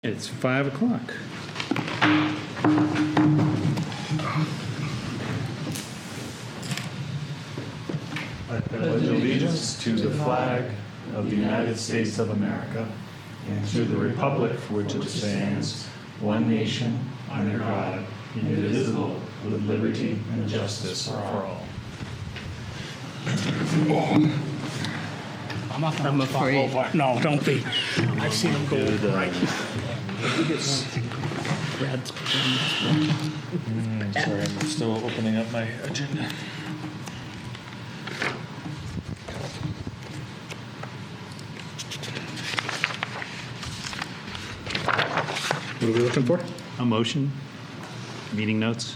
It's 5 o'clock. I pledge allegiance to the flag of the United States of America and to the republic for which it stands, one nation, under God, indivisible, with liberty and justice for all. I'm afraid. No, don't be. I've seen them go right. Sorry, I'm still opening up my agenda. What are we looking for? A motion? Meeting notes?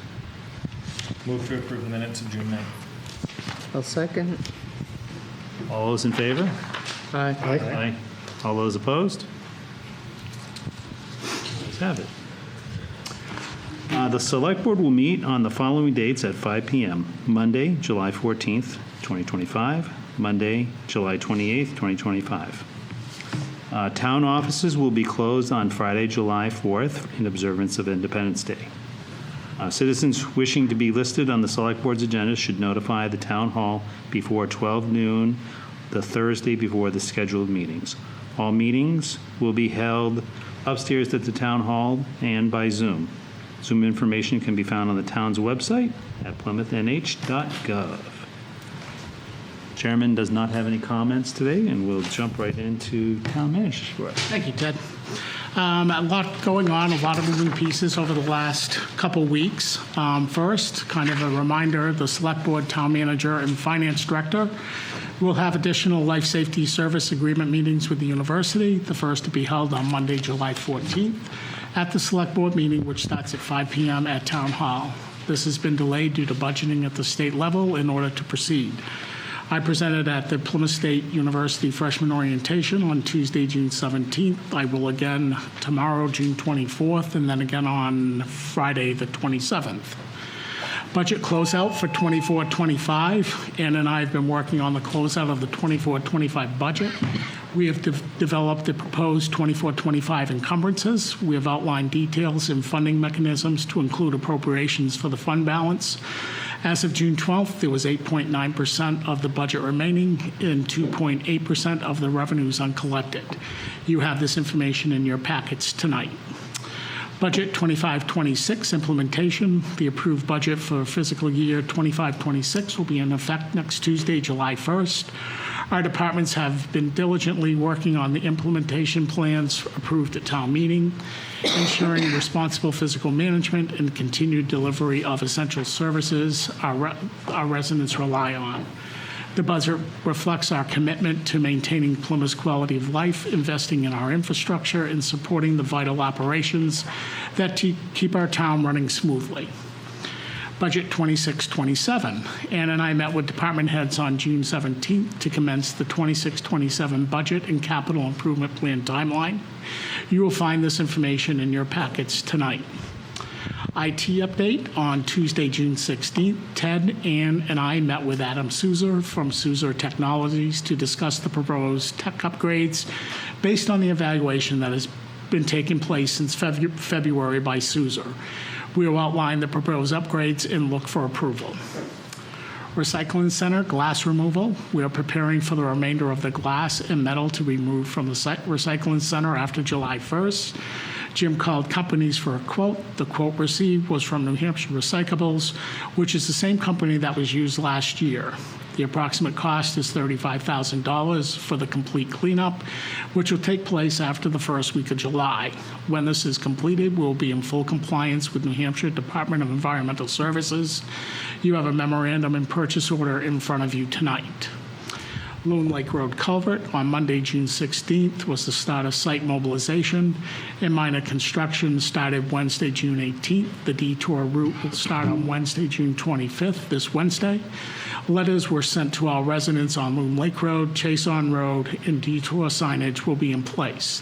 Move to approve the minutes of June 9th. I'll second. All those in favor? Aye. Aye. All those opposed? Let's have it. The Select Board will meet on the following dates at 5 p.m. Monday, July 14th, 2025. Monday, July 28th, 2025. Town offices will be closed on Friday, July 4th, in observance of Independence Day. Citizens wishing to be listed on the Select Board's agenda should notify the Town Hall before 12 noon, the Thursday before the scheduled meetings. All meetings will be held upstairs at the Town Hall and by Zoom. Zoom information can be found on the town's website at plymouthnh.gov. Chairman does not have any comments today, and we'll jump right into town manager's report. Thank you, Ted. A lot going on, a lot of moving pieces over the last couple weeks. First, kind of a reminder, the Select Board, Town Manager, and Finance Director will have additional life safety service agreement meetings with the university, the first to be held on Monday, July 14th, at the Select Board meeting, which starts at 5 p.m. at Town Hall. This has been delayed due to budgeting at the state level in order to proceed. I presented at the Plymouth State University Freshman Orientation on Tuesday, June 17th. I will again tomorrow, June 24th, and then again on Friday, the 27th. Budget closeout for 24-25. Ann and I have been working on the closeout of the 24-25 budget. We have developed the proposed 24-25 encumbrances. We have outlined details and funding mechanisms to include appropriations for the fund balance. As of June 12th, there was 8.9% of the budget remaining and 2.8% of the revenues uncollected. You have this information in your packets tonight. Budget 25-26 implementation. The approved budget for fiscal year 25-26 will be in effect next Tuesday, July 1st. Our departments have been diligently working on the implementation plans approved at town meeting, ensuring responsible fiscal management and continued delivery of essential services our residents rely on. The budget reflects our commitment to maintaining Plymouth's quality of life, investing in our infrastructure, and supporting the vital operations that keep our town running smoothly. Budget 26-27. Ann and I met with department heads on June 17th to commence the 26-27 budget and capital improvement plan timeline. You will find this information in your packets tonight. IT update on Tuesday, June 16th. Ted, Ann, and I met with Adam Souser from Souser Technologies to discuss the proposed tech upgrades based on the evaluation that has been taking place since February by Souser. We will outline the proposed upgrades and look for approval. Recycling center, glass removal. We are preparing for the remainder of the glass and metal to be removed from the recycling center after July 1st. Jim called companies for a quote. The quote received was from New Hampshire Recyclables, which is the same company that was used last year. The approximate cost is $35,000 for the complete cleanup, which will take place after the first week of July. When this is completed, we'll be in full compliance with New Hampshire Department of Environmental Services. You have a memorandum and purchase order in front of you tonight. Loon Lake Road Culvert on Monday, June 16th was the start of site mobilization, and minor construction started Wednesday, June 18th. The detour route will start on Wednesday, June 25th, this Wednesday. Letters were sent to all residents on Loon Lake Road, Chason Road, and detour signage will be in place.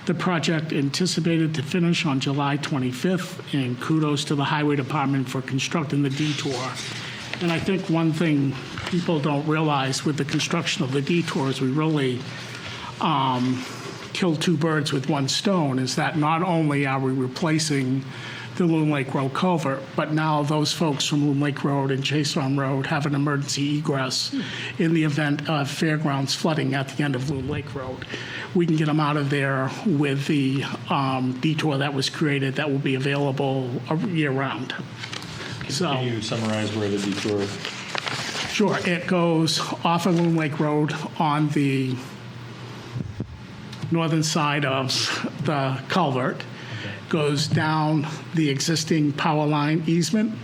The project anticipated to finish on July 25th, and kudos to the Highway Department for constructing the detour. And I think one thing people don't realize with the construction of the detours, we really kill two birds with one stone, is that not only are we replacing the Loon Lake Road culvert, but now those folks from Loon Lake Road and Chase Farm Road have an emergency egress in the event of fairgrounds flooding at the end of Loon Lake Road. We can get them out of there with the detour that was created that will be available year-round. So, Can you summarize where the detour? sure, it goes off of Loon Lake Road on the northern side of the culvert, goes down the existing power line easement,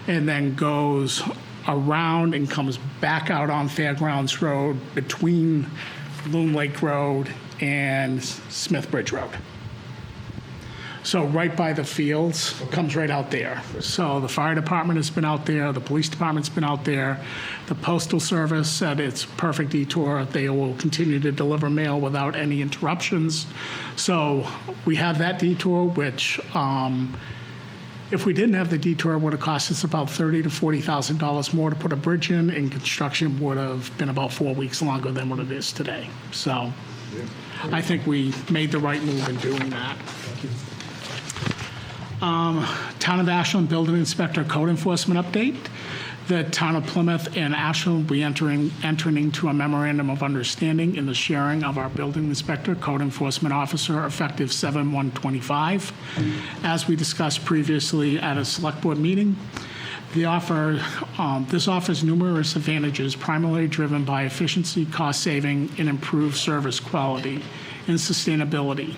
and then goes around and comes back out on Fairgrounds Road between Loon Lake Road and Smith Bridge Road. So right by the fields, comes right out there. So the fire department has been out there, the police department's been out there, the postal service said it's perfect detour. They will continue to deliver mail without any interruptions. So we have that detour, which if we didn't have the detour, it would have cost us about $30,000 to $40,000 more to put a bridge in, and construction would have been about 4 weeks longer than what it is today. So I think we made the right move in doing that. Town of Ashland Building Inspector Code Enforcement Update. The Town of Plymouth and Ashland will be entering into a memorandum of understanding in the sharing of our Building Inspector Code Enforcement Officer effective 7/1/25. As we discussed previously at a Select Board meeting, this offers numerous advantages primarily driven by efficiency, cost saving, and improved service quality and sustainability.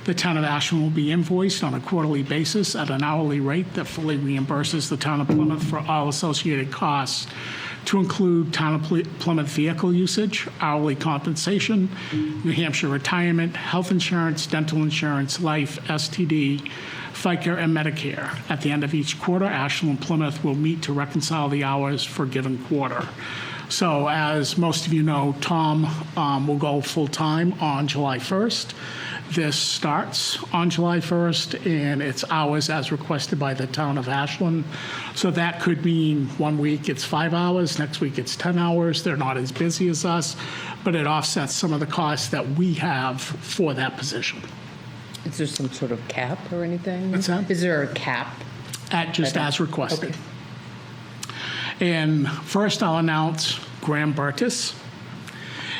The Town of Ashland will be invoiced on a quarterly basis at an hourly rate that fully reimburses the Town of Plymouth for all associated costs, to include Town of Plymouth vehicle usage, hourly compensation, New Hampshire retirement, health insurance, dental insurance, life, STD, FICA, and Medicare. At the end of each quarter, Ashland and Plymouth will meet to reconcile the hours for a given quarter. So as most of you know, Tom will go full-time on July 1st. This starts on July 1st, and it's hours as requested by the Town of Ashland. So that could mean 1 week it's 5 hours, next week it's 10 hours. They're not as busy as us, but it offsets some of the costs that we have for that position. Is there some sort of cap or anything? What's that? Is there a cap? Just as requested. Okay. And first I'll announce Graham Burtis.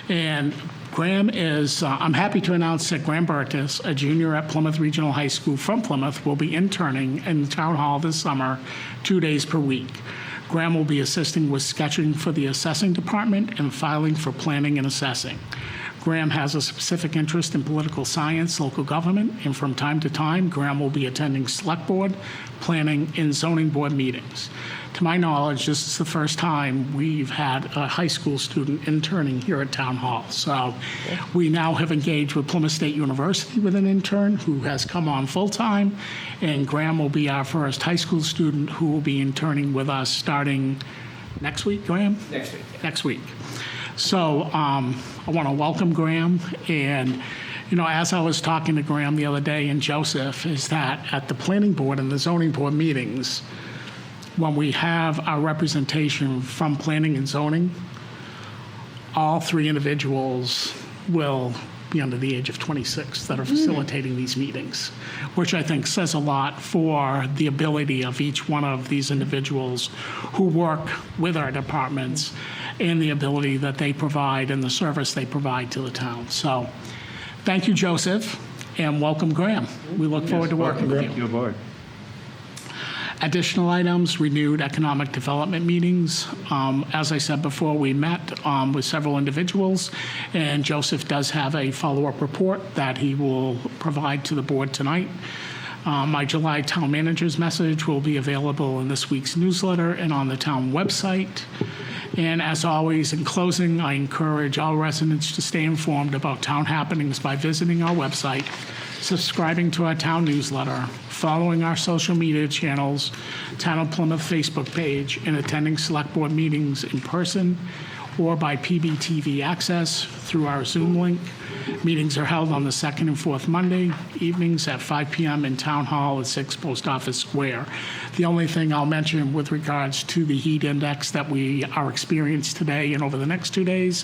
And Graham is, I'm happy to announce that Graham Burtis, a junior at Plymouth Regional High School from Plymouth, will be interning in the town hall this summer 2 days per week. Graham will be assisting with sketching for the assessing department and filing for planning and assessing. Graham has a specific interest in political science, local government, and from time to time, Graham will be attending Select Board, planning, and zoning board meetings. To my knowledge, this is the first time we've had a high school student interning here at Town Hall. So we now have engaged with Plymouth State University with an intern who has come on full-time, and Graham will be our first high school student who will be interning with us starting next week, Graham? Next week. Next week. So I want to welcome Graham, and as I was talking to Graham the other day and Joseph, is that at the planning board and the zoning board meetings, when we have our representation from planning and zoning, all three individuals will be under the age of 26 that are facilitating these meetings, which I think says a lot for the ability of each one of these individuals who work with our departments and the ability that they provide and the service they provide to the town. So thank you, Joseph, and welcome, Graham. We look forward to working with you. You aboard. Additional items, renewed economic development meetings. As I said before, we met with several individuals, and Joseph does have a follow-up report that he will provide to the board tonight. My July town manager's message will be available in this week's newsletter and on the town website. And as always, in closing, I encourage all residents to stay informed about town happenings by visiting our website, subscribing to our town newsletter, following our social media channels, Town of Plymouth Facebook page, and attending Select Board meetings in person or by PBTV access through our Zoom link. Meetings are held on the second and fourth Monday evenings at 5 p.m. in Town Hall at 6 Post Office Square. The only thing I'll mention with regards to the heat index that we are experiencing today and over the next 2 days,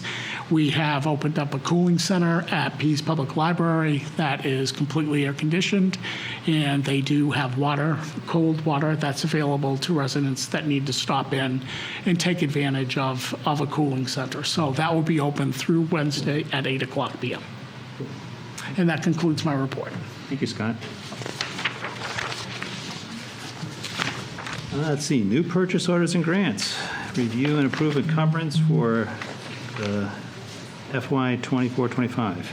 we have opened up a cooling center at Pease Public Library that is completely air conditioned, and they do have water, cold water that's available to residents that need to stop in and take advantage of a cooling center. So that will be open through Wednesday at 8 o'clock p.m. And that concludes my report. Thank you, Scott. Let's see, new purchase orders and grants. Review and approve encumbrance for the FY 24-25.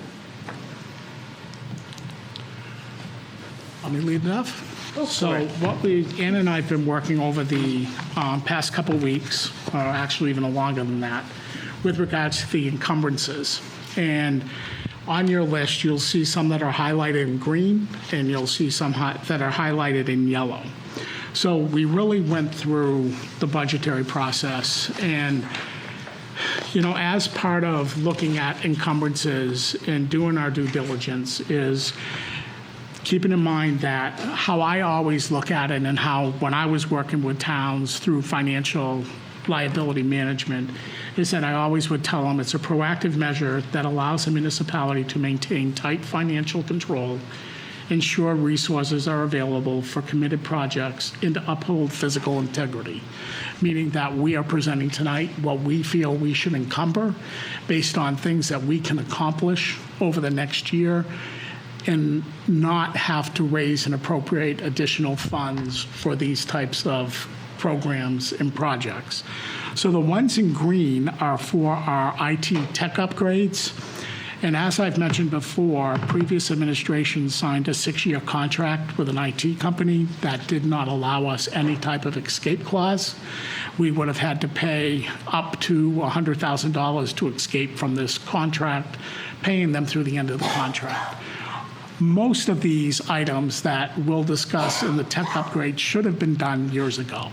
Let me lead it off. So what Ann and I have been working over the past couple weeks, or actually even longer than that, with regards to the encumbrances. And on your list, you'll see some that are highlighted in green, and you'll see some that are highlighted in yellow. So we really went through the budgetary process, and as part of looking at encumbrances and doing our due diligence is keeping in mind that how I always look at it and how when I was working with towns through financial liability management is that I always would tell them it's a proactive measure that allows a municipality to maintain tight financial control, ensure resources are available for committed projects, and to uphold physical integrity, meaning that we are presenting tonight what we feel we should encumber based on things that we can accomplish over the next year and not have to raise and appropriate additional funds for these types of programs and projects. So the ones in green are for our IT tech upgrades. And as I've mentioned before, previous administration signed a 6-year contract with an IT company that did not allow us any type of escape clause. We would have had to pay up to $100,000 to escape from this contract, paying them through the end of the contract. Most of these items that we'll discuss in the tech upgrade should have been done years ago.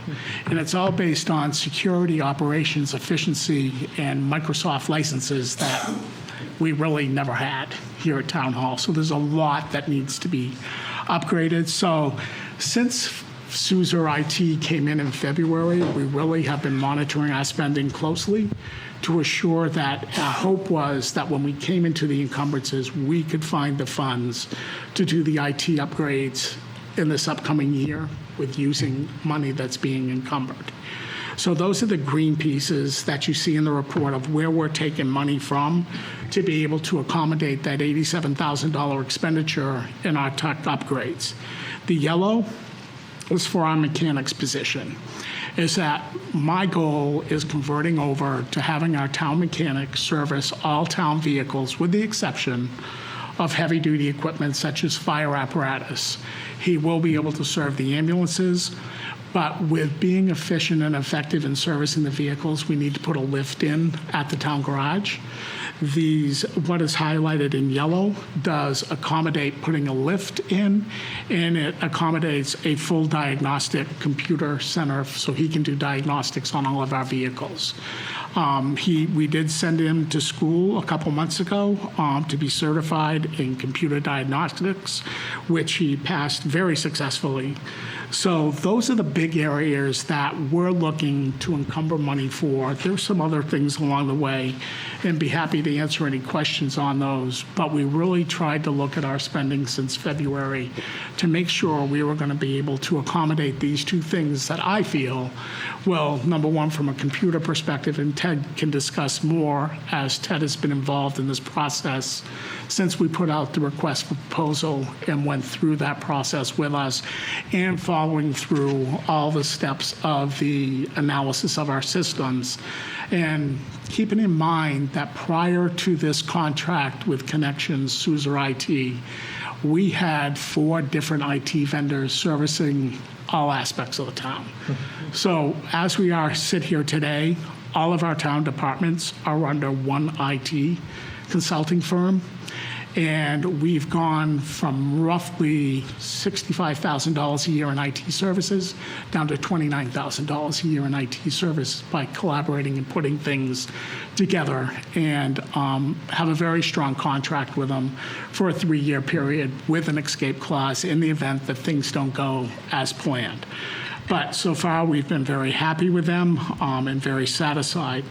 And it's all based on security, operations, efficiency, and Microsoft licenses that we really never had here at Town Hall. So there's a lot that needs to be upgraded. So since SUSER IT came in February, we really have been monitoring our spending closely to assure that our hope was that when we came into the encumbrances, we could find the funds to do the IT upgrades in this upcoming year with using money that's being encumbered. So those are the green pieces that you see in the report of where we're taking money from to be able to accommodate that $87,000 expenditure in our tech upgrades. The yellow is for our mechanics position. Is that my goal is converting over to having our town mechanic service all town vehicles with the exception of heavy-duty equipment such as fire apparatus. He will be able to serve the ambulances, but with being efficient and effective in servicing the vehicles, we need to put a lift in at the town garage. What is highlighted in yellow does accommodate putting a lift in, and it accommodates a full diagnostic computer center so he can do diagnostics on all of our vehicles. We did send him to school a couple months ago to be certified in computer diagnostics, which he passed very successfully. So those are the big areas that we're looking to encumber money for. There's some other things along the way, and be happy to answer any questions on those. But we really tried to look at our spending since February to make sure we were going to be able to accommodate these two things that I feel, well, number one, from a computer perspective, and Ted can discuss more as Ted has been involved in this process since we put out the request for proposal and went through that process with us, and following through all the steps of the analysis of our systems. And keeping in mind that prior to this contract with Connections, SUSER IT, we had 4 different IT vendors servicing all aspects of the town. So as we sit here today, all of our town departments are under one IT consulting firm. And we've gone from roughly $65,000 a year in IT services down to $29,000 a year in IT service by collaborating and putting things together, and have a very strong contract with them for a 3-year period with an escape clause in the event that things don't go as planned. But so far, we've been very happy with them and very satisfied.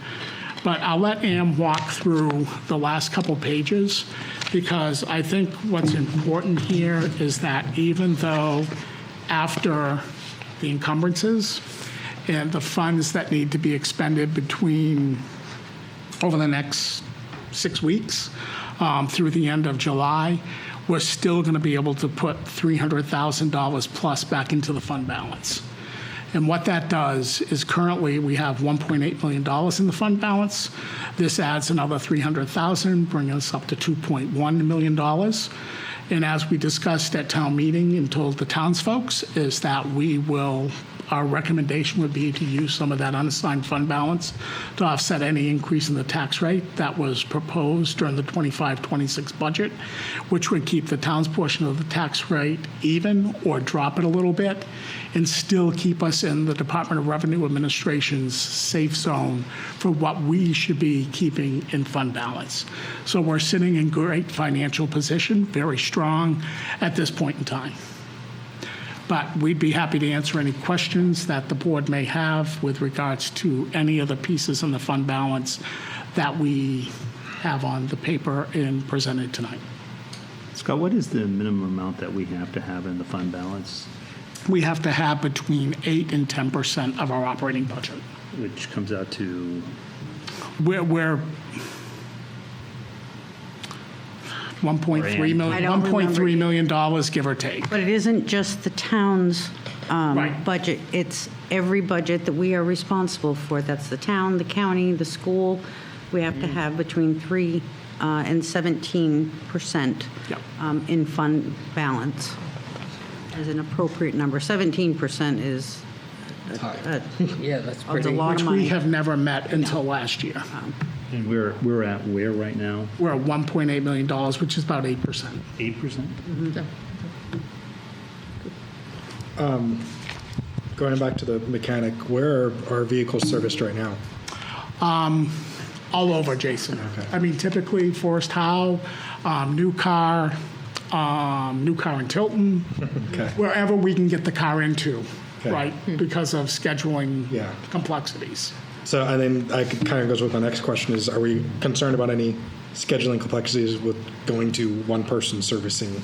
But I'll let Ann walk through the last couple pages, because I think what's important here is that even though after the encumbrances and the funds that need to be expended between over the next 6 weeks through the end of July, we're still going to be able to put $300,000 plus back into the fund balance. And what that does is currently we have $1.8 million in the fund balance. This adds another $300,000, bringing us up to $2.1 million. And as we discussed at town meeting and told the townsfolk, is that our recommendation would be to use some of that unassigned fund balance to offset any increase in the tax rate that was proposed during the 25-26 budget, which would keep the town's portion of the tax rate even or drop it a little bit, and still keep us in the Department of Revenue Administration's safe zone for what we should be keeping in fund balance. So we're sitting in great financial position, very strong at this point in time. But we'd be happy to answer any questions that the board may have with regards to any of the pieces in the fund balance that we have on the paper and presented tonight. Scott, what is the minimum amount that we have to have in the fund balance, We have to have between 8 and 10% of our operating budget. which comes out to? We're $1.3 million, I don't $1.3 million, give or take. But it isn't just the town's Right. budget. It's every budget that we are responsible for. That's the town, the county, the school. We have to have between 3 and 17% Yep. in fund balance as an appropriate number. 17% is Yeah, that's a pretty. lot Which of we money. have never met until last year. And we're at where right now? We're at $1.8 million, which is about 8%. 8%? Going back to the mechanic, where are our vehicles serviced right now? All over, Jason. Okay. I mean, typically Forest Howe, new car in Tilton, Okay. wherever we can get the car into, Okay. right? Because of scheduling Yeah. complexities. So, and then I kind of goes with my next question is, are we concerned about any scheduling complexities with going to one person servicing?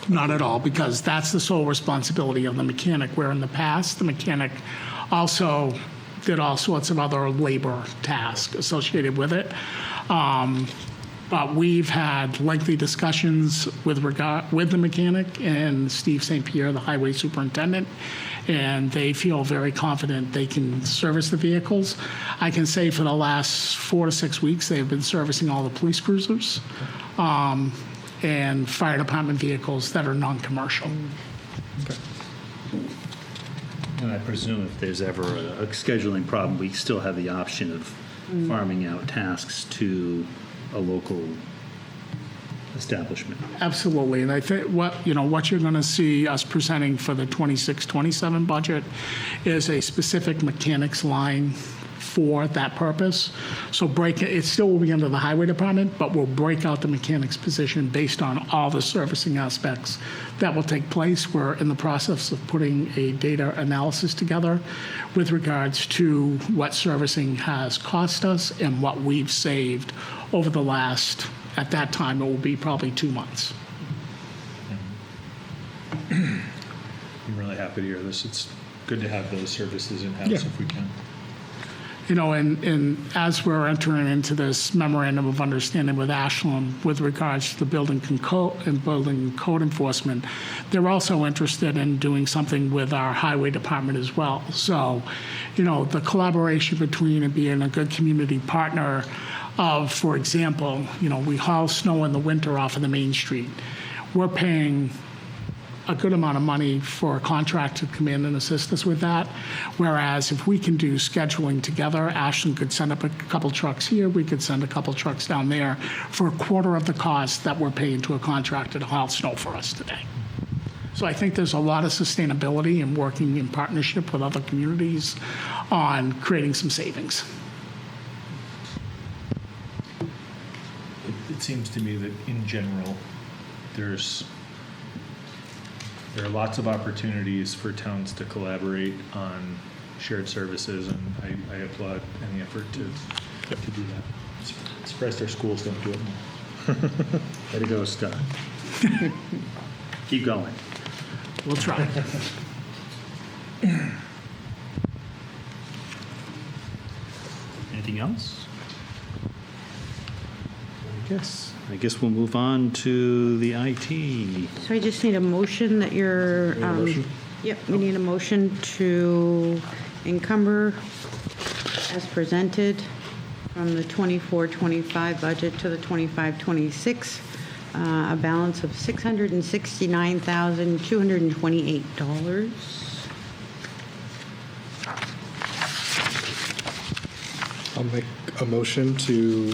Not at all, because that's the sole responsibility of the mechanic, where in the past, the mechanic also did all sorts of other labor tasks associated with it. But we've had lengthy discussions with the mechanic and Steve St. Pierre, the highway superintendent, and they feel very confident they can service the vehicles. I can say for the last 4 to 6 weeks, they've been servicing all the police cruisers and fire department vehicles that are non-commercial. And I presume if there's ever a scheduling problem, we still have the option of farming out tasks to a local establishment. Absolutely, and I think what you're going to see us presenting for the 26-27 budget is a specific mechanics line for that purpose. So it still will be under the highway department, but we'll break out the mechanics position based on all the servicing aspects that will take place. We're in the process of putting a data analysis together with regards to what servicing has cost us and what we've saved over the last, at that time, it will be probably 2 months. I'm really happy to hear this. It's good to have those services in-house Yeah. if we can. And as we're entering into this memorandum of understanding with Ashland with regards to the building code enforcement, they're also interested in doing something with our highway department as well. So, the collaboration between and being a good community partner of, for example, we haul snow in the winter off of the main street. We're paying a good amount of money for a contractor to come in and assist us with that. Whereas if we can do scheduling together, Ashland could send up a couple trucks here, we could send a couple trucks down there for a quarter of the cost that we're paying to a contractor to haul snow for us today. So I think there's a lot of sustainability in working in partnership with other communities on creating some savings. It seems to me that in general, there are lots of opportunities for towns to collaborate on shared services, and I applaud any effort to do that. Surprised our schools don't do it more. Way to go, Scott. Keep going. We'll try. Anything else? I guess we'll move on to the IT. So I just need a motion that you're, yep, we need a motion to encumber as presented from the 24-25 budget to the 25-26, a balance of $669,228. I'll make a motion to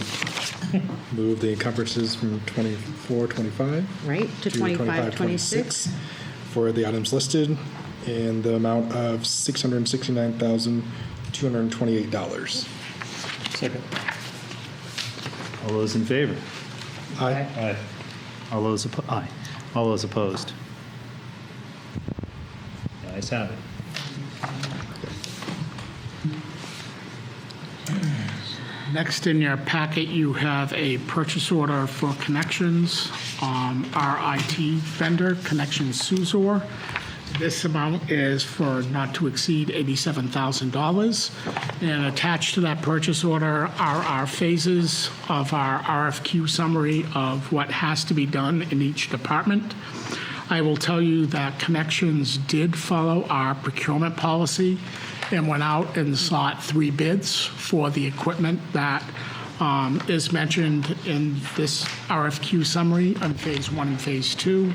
move the encumbrances from 24-25 Right, to 25-26. for the items listed in the amount of $669,228. Second. All those in favor? Aye. Aye. All those aye. All those opposed? The ayes have it. Next in your packet, you have a purchase order for Connections, our IT vendor, Connections Suzor. This amount is for not to exceed $87,000. And attached to that purchase order are our phases of our RFQ summary of what has to be done in each department. I will tell you that Connections did follow our procurement policy and went out and sought 3 bids for the equipment that is mentioned in this RFQ summary on Phase 1 and Phase 2.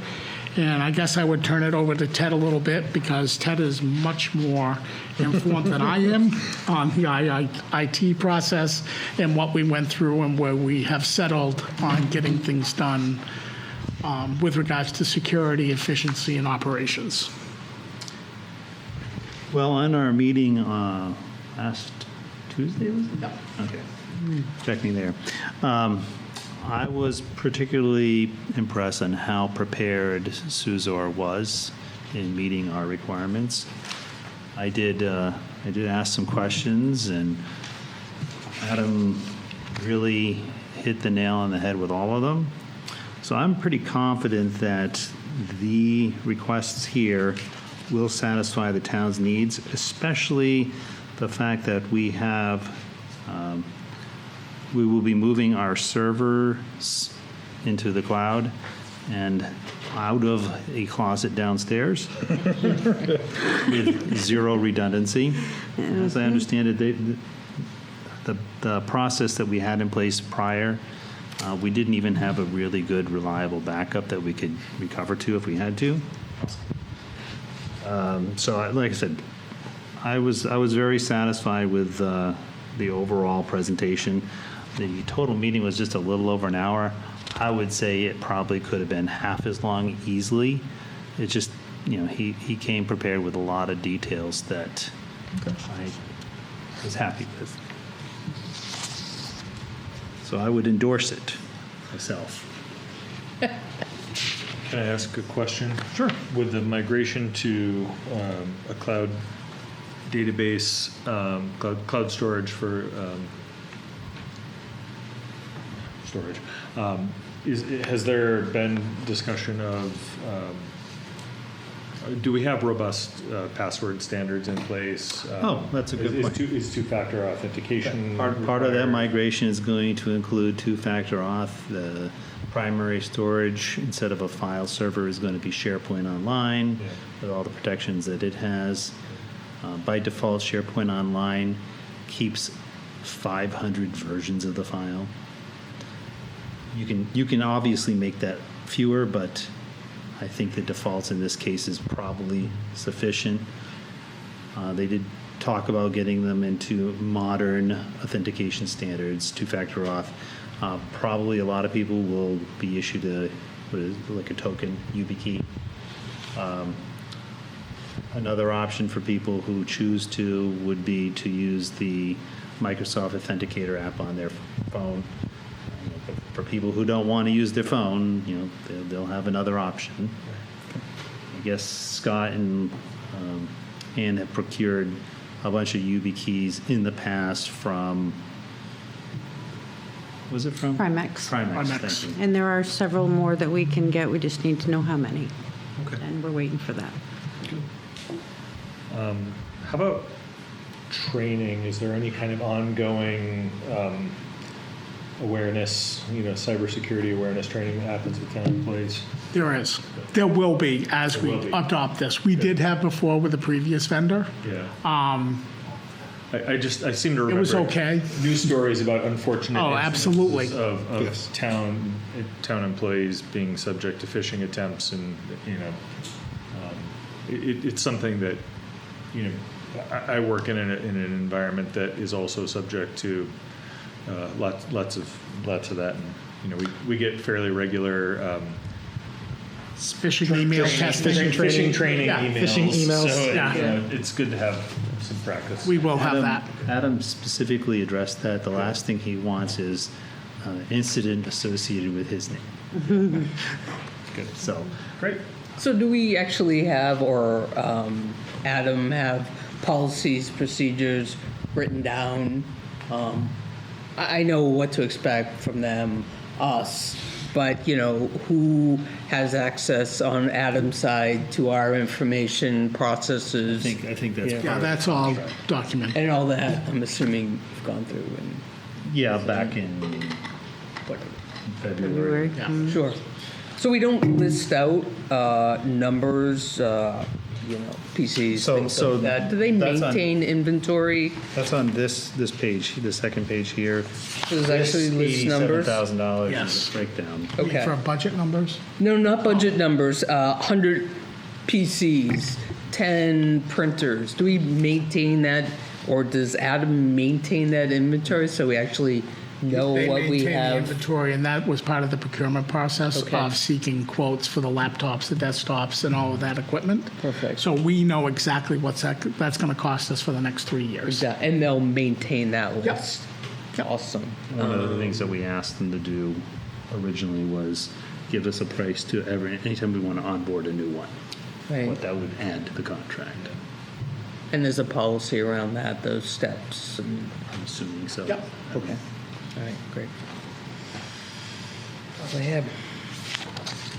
And I guess I would turn it over to Ted a little bit because Ted is much more informed than I am on the IT process and what we went through and where we have settled on getting things done with regards to security, efficiency, and operations. Well, on our meeting last Tuesday, was it? Yep. Okay. Check me there. I was particularly impressed on how prepared Suzor was in meeting our requirements. I did ask some questions, and Adam really hit the nail on the head with all of them. So I'm pretty confident that the requests here will satisfy the town's needs, especially the fact that we will be moving our servers into the cloud and out of a closet downstairs with zero redundancy. As I understand it, the process that we had in place prior, we didn't even have a really good, reliable backup that we could recover to if we had to. So, like I said, I was very satisfied with the overall presentation. The total meeting was just a little over an hour. I would say it probably could have been half as long easily. It just, he came prepared with a lot of details that I was happy with. So I would endorse it myself. Can I ask a question? Sure. With the migration to a cloud database, cloud storage for storage, has there been discussion of, do we have robust password standards in place? Oh, that's a good point. Is two-factor authentication? Part of that required? migration is going to include two-factor auth. The primary storage, instead of a file server, is going to be SharePoint Online with all the protections that it has. By default, SharePoint Online keeps 500 versions of the file. You can obviously make that fewer, but I think the defaults in this case is probably sufficient. They did talk about getting them into modern authentication standards, two-factor auth. Probably a lot of people will be issued like a token, YubiKey. Another option for people who choose to would be to use the Microsoft Authenticator app on their phone. But for people who don't want to use their phone, they'll have another option. I guess Scott and Ann have procured a bunch of YubiKeys in the past from, was it from? Primex. Primex, Primex. thank you. And there are several more that we can get. We just need to know how many. Okay. And we're waiting for that. How about training? Is there any kind of ongoing awareness, cybersecurity awareness training that happens with town employees? There is. There will be as There we will be. adopt this. We did have before with the previous vendor. Yeah. I seem to remember. It was okay. News stories about unfortunate Oh, instances absolutely. of Yes. town employees being subject to phishing attempts, and it's something that I work in an environment that is also subject to lots of that, and we get fairly regular. Phishing email testing. Phishing training Yeah, emails. phishing emails. So Yeah. it's good to have some practice. We will have that. Adam specifically addressed that. The last thing he wants is incident associated with his name. Good. So, Great. So do we actually have, or Adam have policies, procedures written down? I know what to expect from them, us, but who has access on Adam's side to our information processes I think that's Yeah, that's all documented. and all that? I'm assuming you've gone through and yeah. Back in whatever. February. Yeah. Sure. So we don't list out numbers, PCs, So- things so like that. Do they that's on- maintain inventory? That's on this page, the second page here. Does it actually list numbers? $87,000 Yes. is a breakdown. Okay. For budget numbers? No, not budget numbers. 100 PCs, 10 printers. Do we maintain that, or does Adam maintain that inventory so we actually know They what we maintain the have? inventory, and that was part of the procurement process Okay. of seeking quotes for the laptops, the desktops, and all of that equipment. Perfect. So we know exactly that's going to cost us for the next 3 years. And they'll maintain that Yep. list. Yep. Awesome. One of the things that we asked them to do originally was give us a price to anytime we want to onboard a new one, Right. what that would add to the contract. And there's a policy around that, those steps. And, I'm assuming so. Yep. okay. All right, great. That's all I have.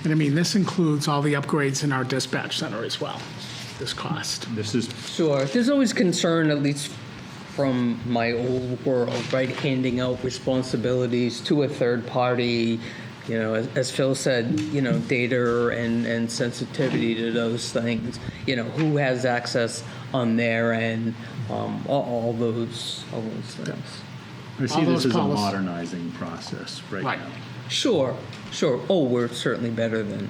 And I mean, this includes all the upgrades in our dispatch center as well, this cost. This is Sure. There's always concern, at least from my old world, right? Handing out responsibilities to a third party, as Phil said, data and sensitivity to those things, who has access on their end, all those things. I see All this those as a policies. modernizing process right Right. now. Sure. Oh, we're certainly better than.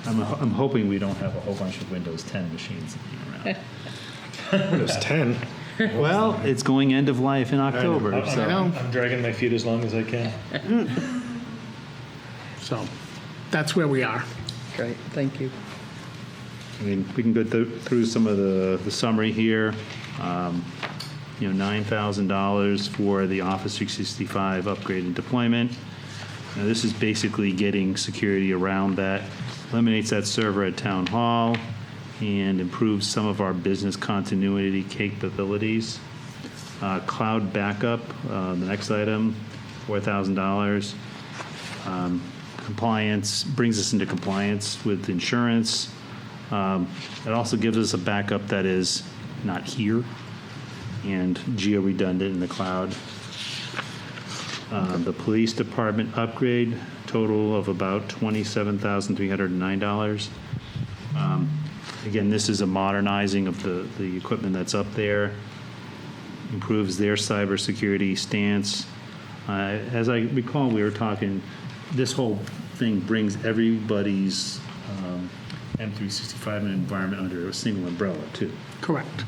I'm hoping we don't have a whole bunch of Windows 10 machines sitting around. Windows 10. Well, it's going end of life in October, I so. know. I'm dragging my feet as long as I can. So that's where we are. Great, thank you. I mean, we can go through some of the summary here. $9,000 for the Office 365 upgrade and deployment. Now, this is basically getting security around that, eliminates that server at Town Hall, and improves some of our business continuity capabilities. Cloud backup, the next item, $4,000. Compliance, brings us into compliance with insurance. It also gives us a backup that is not here and geo-redundant in the cloud. The police department upgrade, total of about $27,309. Again, this is a modernizing of the equipment that's up there, improves their cybersecurity stance. As I recall, we were talking, this whole thing brings everybody's M365 and environment under a single umbrella, too. Correct.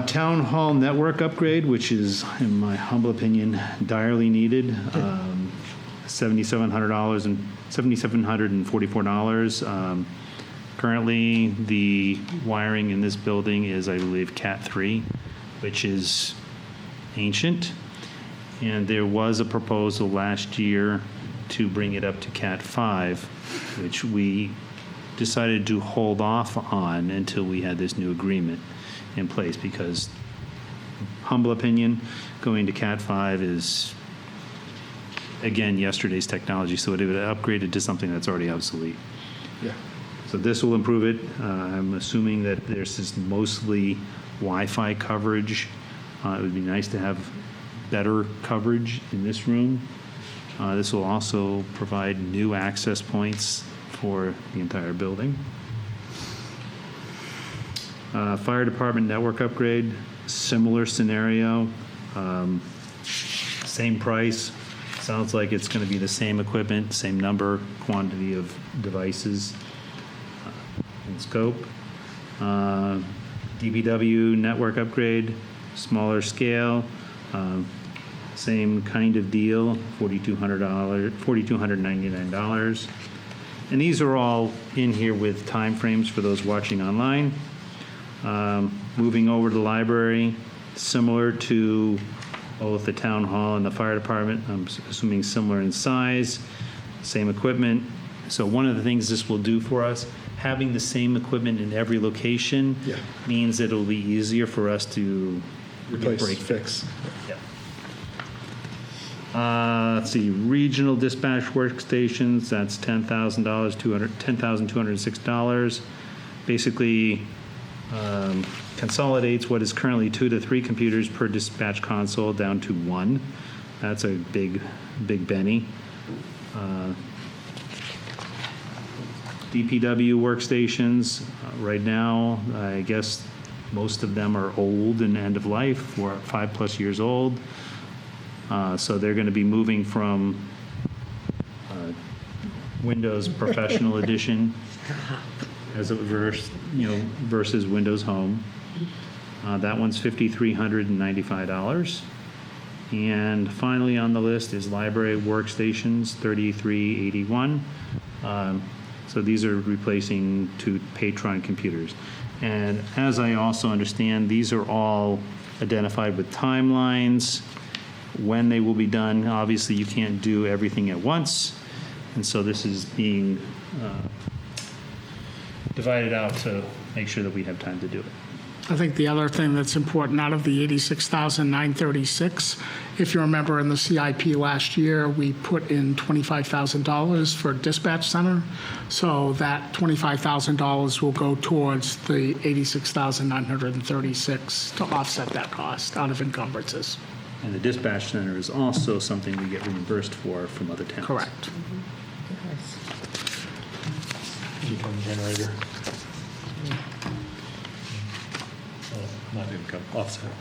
Town hall network upgrade, which is, in my humble opinion, direly needed. $7,744. Currently, the wiring in this building is, I believe, Cat 3, which is ancient. And there was a proposal last year to bring it up to Cat 5, which we decided to hold off on until we had this new agreement in place, because, humble opinion, going to Cat 5 is, again, yesterday's technology, so it would upgrade it to something that's already obsolete. Yeah. So this will improve it. I'm assuming that this is mostly Wi-Fi coverage. It would be nice to have better coverage in this room. This will also provide new access points for the entire building. Fire department network upgrade, similar scenario, same price. Sounds like it's going to be the same equipment, same number, quantity of devices in scope. DPW network upgrade, smaller scale, same kind of deal, $4,299. And these are all in here with timeframes for those watching online. Moving over to the library, similar to both the town hall and the fire department, I'm assuming similar in size, same equipment. So one of the things this will do for us, having the same equipment in every location Yeah. means that it'll be easier for us to Replace, break fix. Yep. Let's see, regional dispatch workstations, that's $10,000, $10,206. Basically, consolidates what is currently 2 to 3 computers per dispatch console down to 1. That's a big Benny. DPW workstations, right now, I guess most of them are old and end of life, or 5+ years old. So they're going to be moving from Windows Professional Edition as a versus Windows Home. That one's $5,395. And finally on the list is library workstations, $3,381. So these are replacing 2 Patron computers. And as I also understand, these are all identified with timelines, when they will be done. Obviously, you can't do everything at once, and so this is being divided out to make sure that we have time to do it. I think the other thing that's important out of the $86,936, if you remember in the CIP last year, we put in $25,000 for dispatch center. So that $25,000 will go towards the $86,936 to offset that cost out of encumbrances. And the dispatch center is also something we get reimbursed for from other towns. Correct. Income generator. Oh, not income, offset.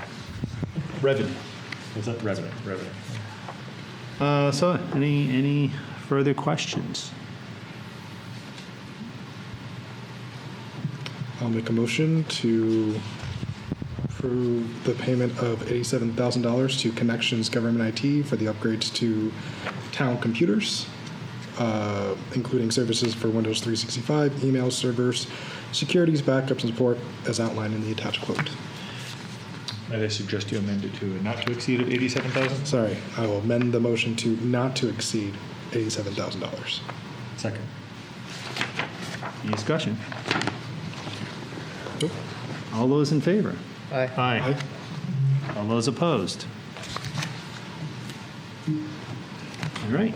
Revenue. What's that? Revenue. So any further questions? I'll make a motion to approve the payment of $87,000 to Connections Government IT for the upgrades to town computers, including services for Windows 365, email servers, securities, backups, and support as outlined in the attached quote. Might I suggest you amend it to a not to exceed of 87,000? Sorry, I will amend the motion to not to exceed $87,000. Second. Any discussion? Nope. All those in favor? Aye. Aye. All those opposed? All right.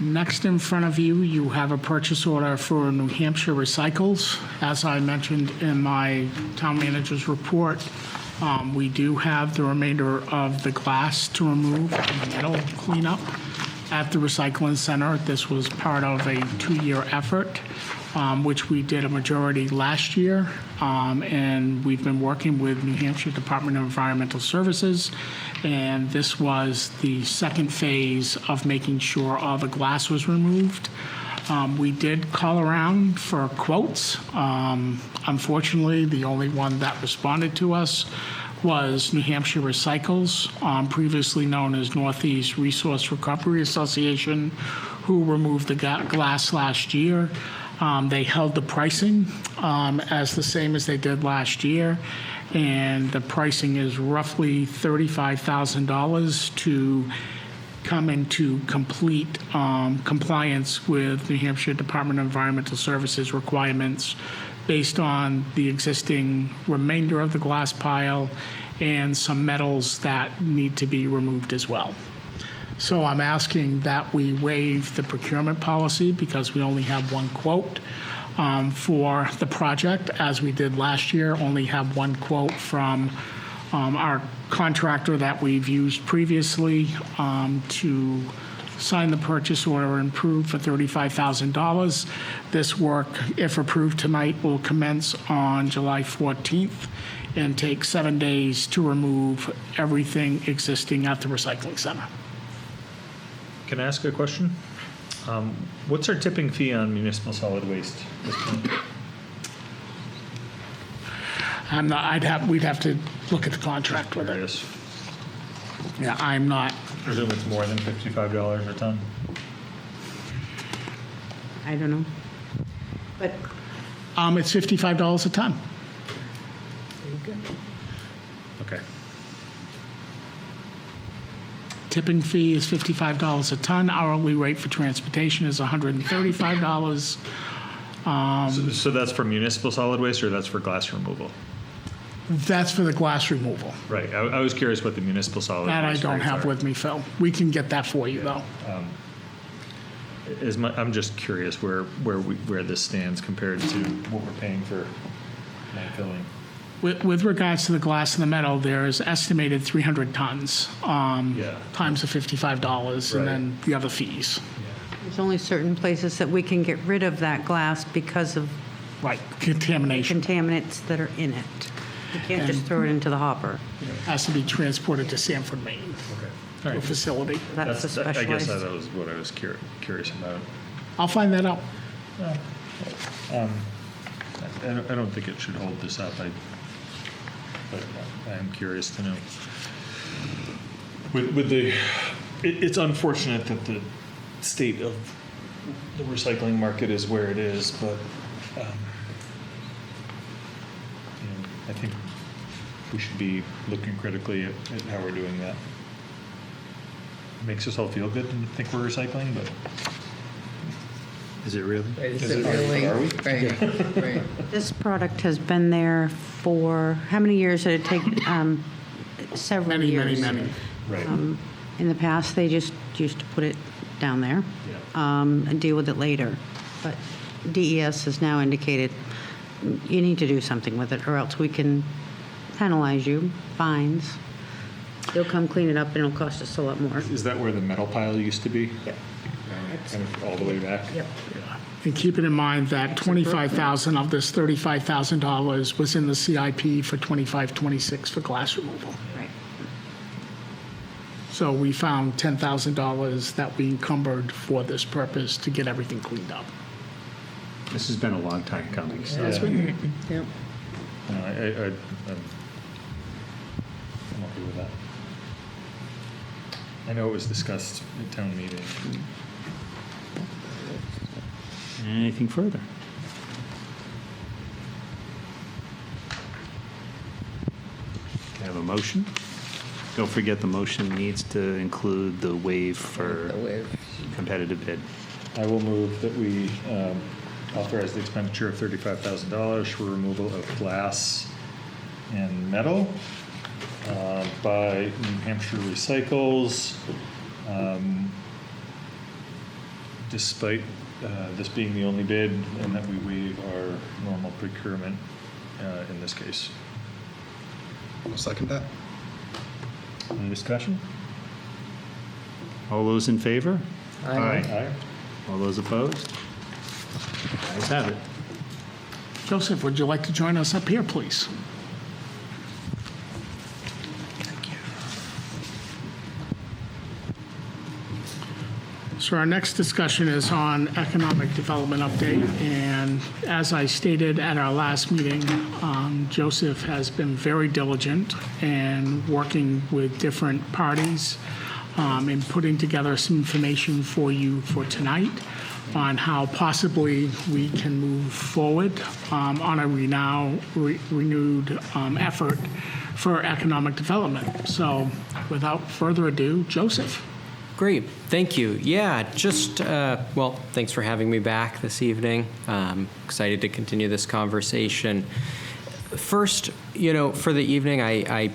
Next in front of you, you have a purchase order for New Hampshire Recycles. As I mentioned in my town manager's report, we do have the remainder of the glass to remove and metal cleanup at the recycling center. This was part of a 2-year effort. which we did a majority last year. And we've been working with New Hampshire Department of Environmental Services. And this was the second phase of making sure all the glass was removed. We did call around for quotes. Unfortunately, the only one that responded to us was New Hampshire Recycles, previously known as Northeast Resource Recovery Association, who removed the glass last year. They held the pricing as the same as they did last year, and the pricing is roughly $35,000 to come into complete compliance with New Hampshire Department of Environmental Services requirements based on the existing remainder of the glass pile and some metals that need to be removed as well. So I'm asking that we waive the procurement policy because we only have one quote for the project, as we did last year, only have one quote from our contractor that we've used previously to sign the purchase order and approve for $35,000. This work, if approved tonight, will commence on July 14th and take 7 days to remove everything existing at the recycling center. Can I ask a question? What's our tipping fee on municipal solid waste? at this point? We'd have to look at the contract with it. Curious. Yeah, I'm not, Presume it's more than $55 a ton? I don't know. But it's $55 a ton. Okay. Tipping fee is $55 a ton. Hourly rate for transportation is $135. So that's for municipal solid waste, or that's for glass removal? That's for the glass removal. Right. I was curious what the municipal solid That I waste don't rates have are. with me, Phil. We can get that for you, though. I'm just curious where this stands compared to what we're paying for landfilling. With regards to the glass and the metal, there's estimated 300 tons times the $55, Right. and then the other fees. there's only certain places that we can get rid of that glass because of Right, contamination contaminants that are in it. You can't just throw it into the hopper. has to be transported to Sanford, Maine, to a facility. That's a I guess specialized. that was what I was curious about. I'll find that out. I don't think it should hold this up. But I am curious to know. It's unfortunate that the state of the recycling market is where it is, but I think we should be looking critically at how we're doing that. It makes us all feel good and think we're recycling, but Is it really? Is it really? are we? Right, right. This product has been there for, how many years did it take? Several Many, years. many. Right. In the past, they just used to put it down there and deal with it later. But DES has now indicated you need to do something with it, or else we can penalize you, fines. They'll come clean it up, and it'll cost us a lot more. Is that where the metal pile used to be? Yep. Kind of all the way back? Yep. And keeping in mind that $25,000 of this $35,000 was in the CIP for 25-26 for glass removal. Right. So we found $10,000 that we encumbered for this purpose to get everything cleaned up. This has been a long time coming. So. Yep. No, I'm okay with that. I know it was discussed at town meeting. Anything further? Can I have a motion? Don't forget the motion needs to include the waive for The waive. competitive bid. I will move that we authorize the expenditure of $35,000 for removal of glass and metal by New Hampshire Recycles, despite this being the only bid, and that we waive our normal procurement in this case. I'll second that. Any discussion? All those in favor? Aye. All those opposed? Ayes have it. Joseph, would you like to join us up here, please? So our next discussion is on economic development update, and as I stated at our last meeting, Joseph has been very diligent and working with different parties in putting together some information for you for tonight on how possibly we can move forward on a renewed effort for economic development. So without further ado, Joseph. Great, thank you. Yeah, just, well, thanks for having me back this evening. Excited to continue this conversation. First, for the evening, I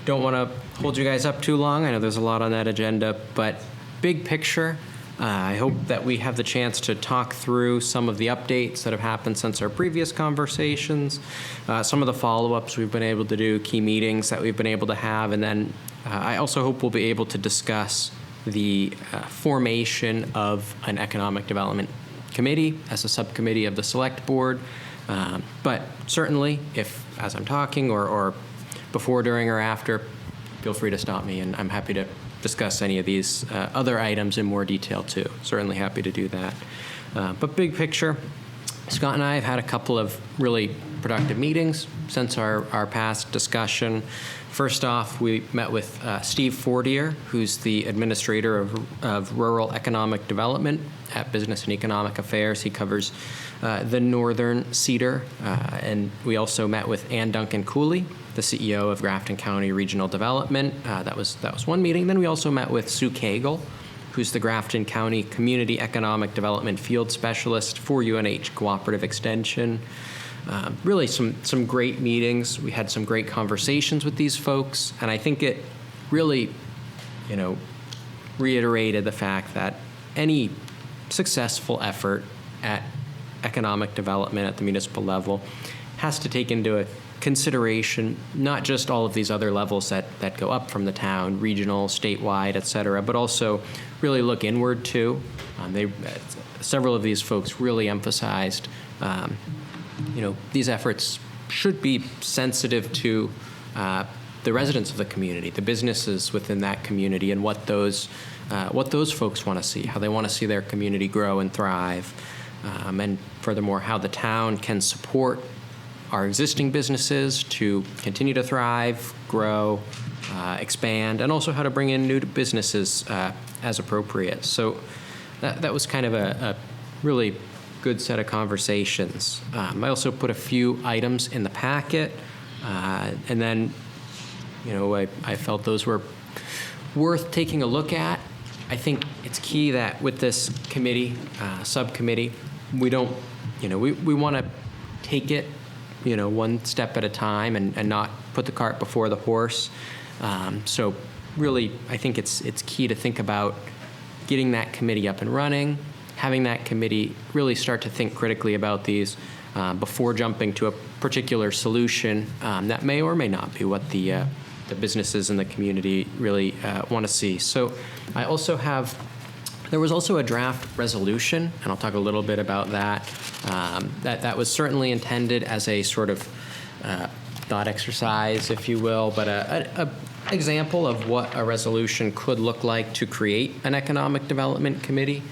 don't want to hold you guys up too long. I know there's a lot on that agenda, but big picture, I hope that we have the chance to talk through some of the updates that have happened since our previous conversations, some of the follow-ups we've been able to do, key meetings that we've been able to have, and then I also hope we'll be able to discuss the formation of an economic development committee as a subcommittee of the select board. But certainly, if as I'm talking or before, during, or after, feel free to stop me, and I'm happy to discuss any of these other items in more detail too. Certainly happy to do that. But big picture, Scott and I have had a couple of really productive meetings since our past discussion. First off, we met with Steve Fortier, who's the administrator of rural economic development at Business and Economic Affairs. He covers the Northern Cedar. And we also met with Ann Duncan Cooley, the CEO of Grafton County Regional Development. That was one meeting. Then we also met with Sue Cagle, who's the Grafton County Community Economic Development Field Specialist for UNH Cooperative Extension. Really some great meetings. We had some great conversations with these folks, and I think it really, reiterated the fact that any successful effort at economic development at the municipal level has to take into consideration not just all of these other levels that go up from the town, regional, statewide, et cetera, but also really look inward too. Several of these folks really emphasized these efforts should be sensitive to the residents of the community, the businesses within that community, and what those folks want to see, how they want to see their community grow and thrive, and furthermore, how the town can support our existing businesses to continue to thrive, grow, expand, and also how to bring in new businesses as appropriate. So that was kind of a really good set of conversations. I also put a few items in the packet, and then, I felt those were worth taking a look at. I think it's key that with this committee, subcommittee, we don't, we want to take it, one step at a time and not put the cart before the horse. So really, I think it's key to think about getting that committee up and running, having that committee really start to think critically about these before jumping to a particular solution that may or may not be what the businesses in the community really want to see. So there was also a draft resolution, and I'll talk a little bit about that. That was certainly intended as a sort of thought exercise, if you will, but a example of what a resolution could look like to create an economic development committee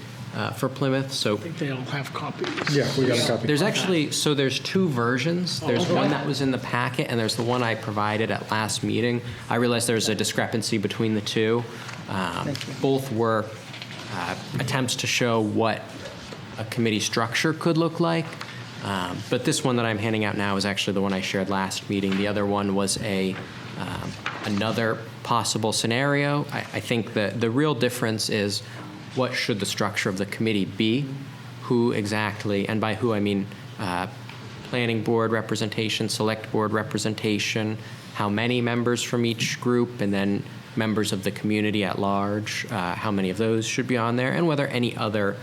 for Plymouth. So I think they all have copies. Yeah, we got a copy. there's actually, so there's two versions. There's one that was in the packet, and there's the one I provided at last meeting. I realized there's a discrepancy between the two. Both were attempts to show what a committee structure could look like. But this one that I'm handing out now is actually the one I shared last meeting. The other one was another possible scenario. I think the real difference is what should the structure of the committee be, who exactly, and by who I mean planning board representation, select board representation, how many members from each group, and then members of the community at large, how many of those should be on there, and whether any other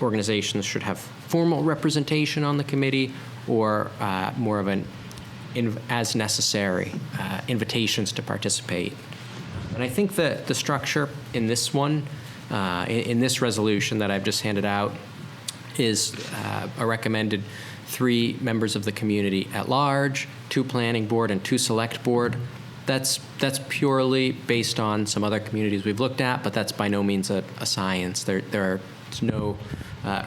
organizations should have formal representation on the committee or more of an as necessary invitations to participate. And I think that the structure in this one, in this resolution that I've just handed out, is a recommended 3 members of the community at large, 2 planning board, and 2 select board. That's purely based on some other communities we've looked at, but that's by no means a science. There's no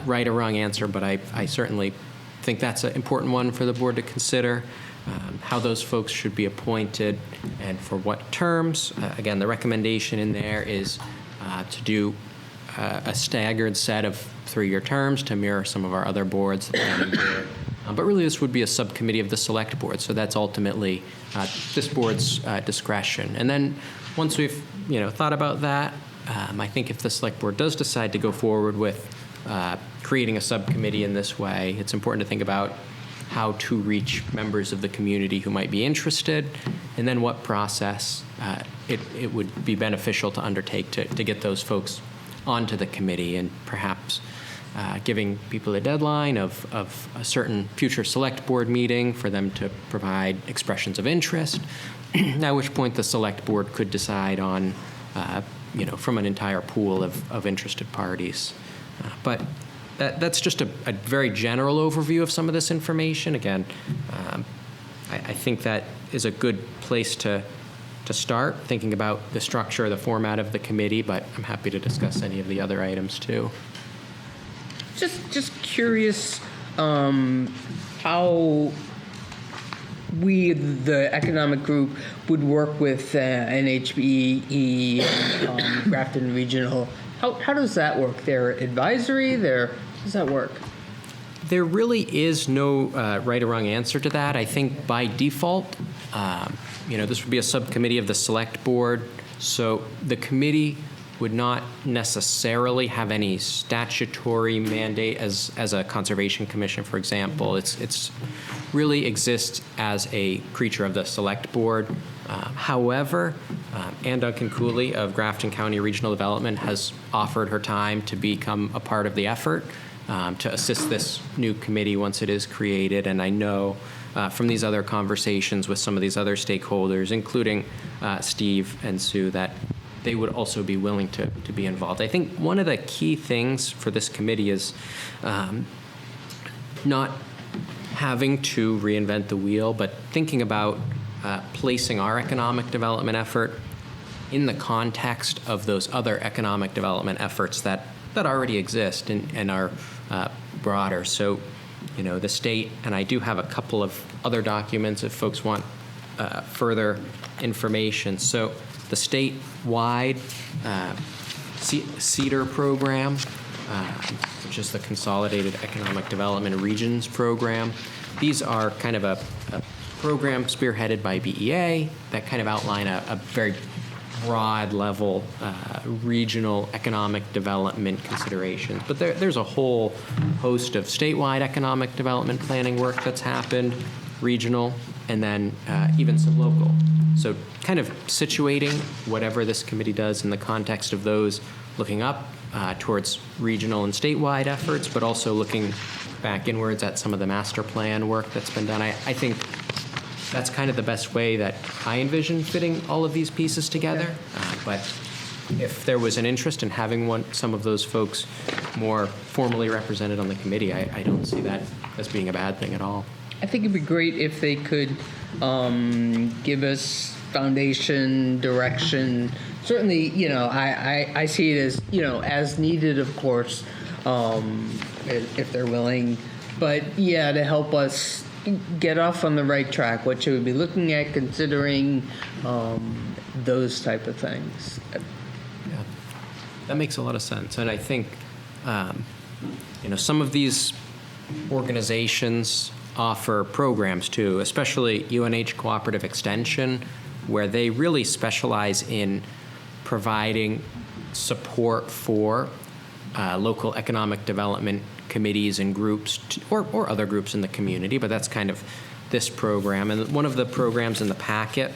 right or wrong answer, but I certainly think that's an important one for the board to consider, how those folks should be appointed and for what terms. Again, the recommendation in there is to do a staggered set of 3-year terms to mirror some of our other boards, the planning board. But really, this would be a subcommittee of the select board, so that's ultimately this board's discretion. And then once we've thought about that, I think if the select board does decide to go forward with creating a subcommittee in this way, it's important to think about how to reach members of the community who might be interested, and then what process it would be beneficial to undertake to get those folks onto the committee, and perhaps giving people a deadline of a certain future select board meeting for them to provide expressions of interest, at which point the select board could decide on, from an entire pool of interested parties. But that's just a very general overview of some of this information. Again, I think that is a good place to start thinking about the structure, the format of the committee, but I'm happy to discuss any of the other items too. Just curious how we, the economic group, would work with NHBE and Grafton Regional. How does that work? They're advisory? How does that work? There really is no right or wrong answer to that. I think by default, this would be a subcommittee of the select board, so the committee would not necessarily have any statutory mandate as a conservation commission, for example. It's really exists as a creature of the select board. However, Ann Duncan Cooley of Grafton County Regional Development has offered her time to become a part of the effort to assist this new committee once it is created. And I know from these other conversations with some of these other stakeholders, including Steve and Sue, that they would also be willing to be involved. I think one of the key things for this committee is not having to reinvent the wheel, but thinking about placing our economic development effort in the context of those other economic development efforts that already exist and are broader. So, the state, and I do have a couple of other documents if folks want further information. So the statewide CEDAR program, which is the Consolidated Economic Development Regions program. These are kind of a program spearheaded by BEA that kind of outline a very broad level regional economic development considerations. But there's a whole host of statewide economic development planning work that's happened, regional, and then even some local. So kind of situating whatever this committee does in the context of those, looking up towards regional and statewide efforts, but also looking back inwards at some of the master plan work that's been done. I think that's kind of the best way that I envision fitting all of these pieces together. But if there was an interest in having some of those folks more formally represented on the committee, I don't see that as being a bad thing at all. I think it'd be great if they could give us foundation, direction. Certainly, I see it as, as needed, of course, if they're willing. But, yeah, to help us get off on the right track, what should we be looking at, considering those type of things. Yeah, that makes a lot of sense. And I think, some of these organizations offer programs too, especially UNH Cooperative Extension, where they really specialize in providing support for local economic development committees and groups, or other groups in the community, but that's kind of this program. And one of the programs in the packet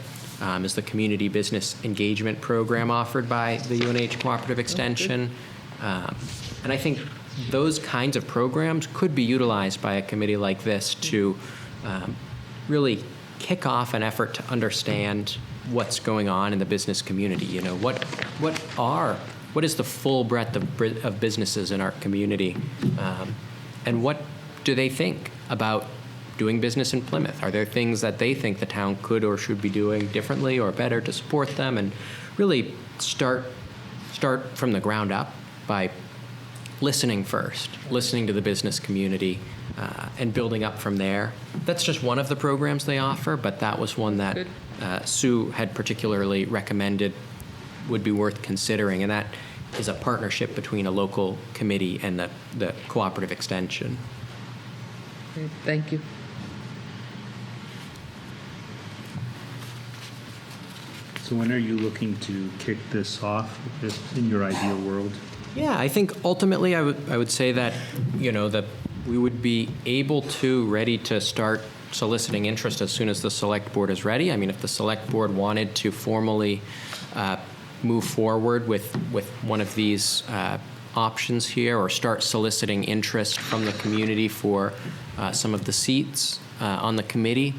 is the Community Business Engagement Program offered by the UNH Cooperative Extension. And I think those kinds of programs could be utilized by a committee like this to really kick off an effort to understand what's going on in the business community. What is the full breadth of businesses in our community? and what do they think about doing business in Plymouth? Are there things that they think the town could or should be doing differently or better to support them? And really start from the ground up by listening first, listening to the business community, and building up from there. That's just one of the programs they offer, but that was one that Sue had particularly recommended would be worth considering, and that is a partnership between a local committee and the cooperative extension. Great, thank you. So when are you looking to kick this off in your ideal world? Yeah, I think ultimately I would say that, that we would be ready to start soliciting interest as soon as the select board is ready. I mean, if the select board wanted to formally move forward with one of these options here, or start soliciting interest from the community for some of the seats on the committee,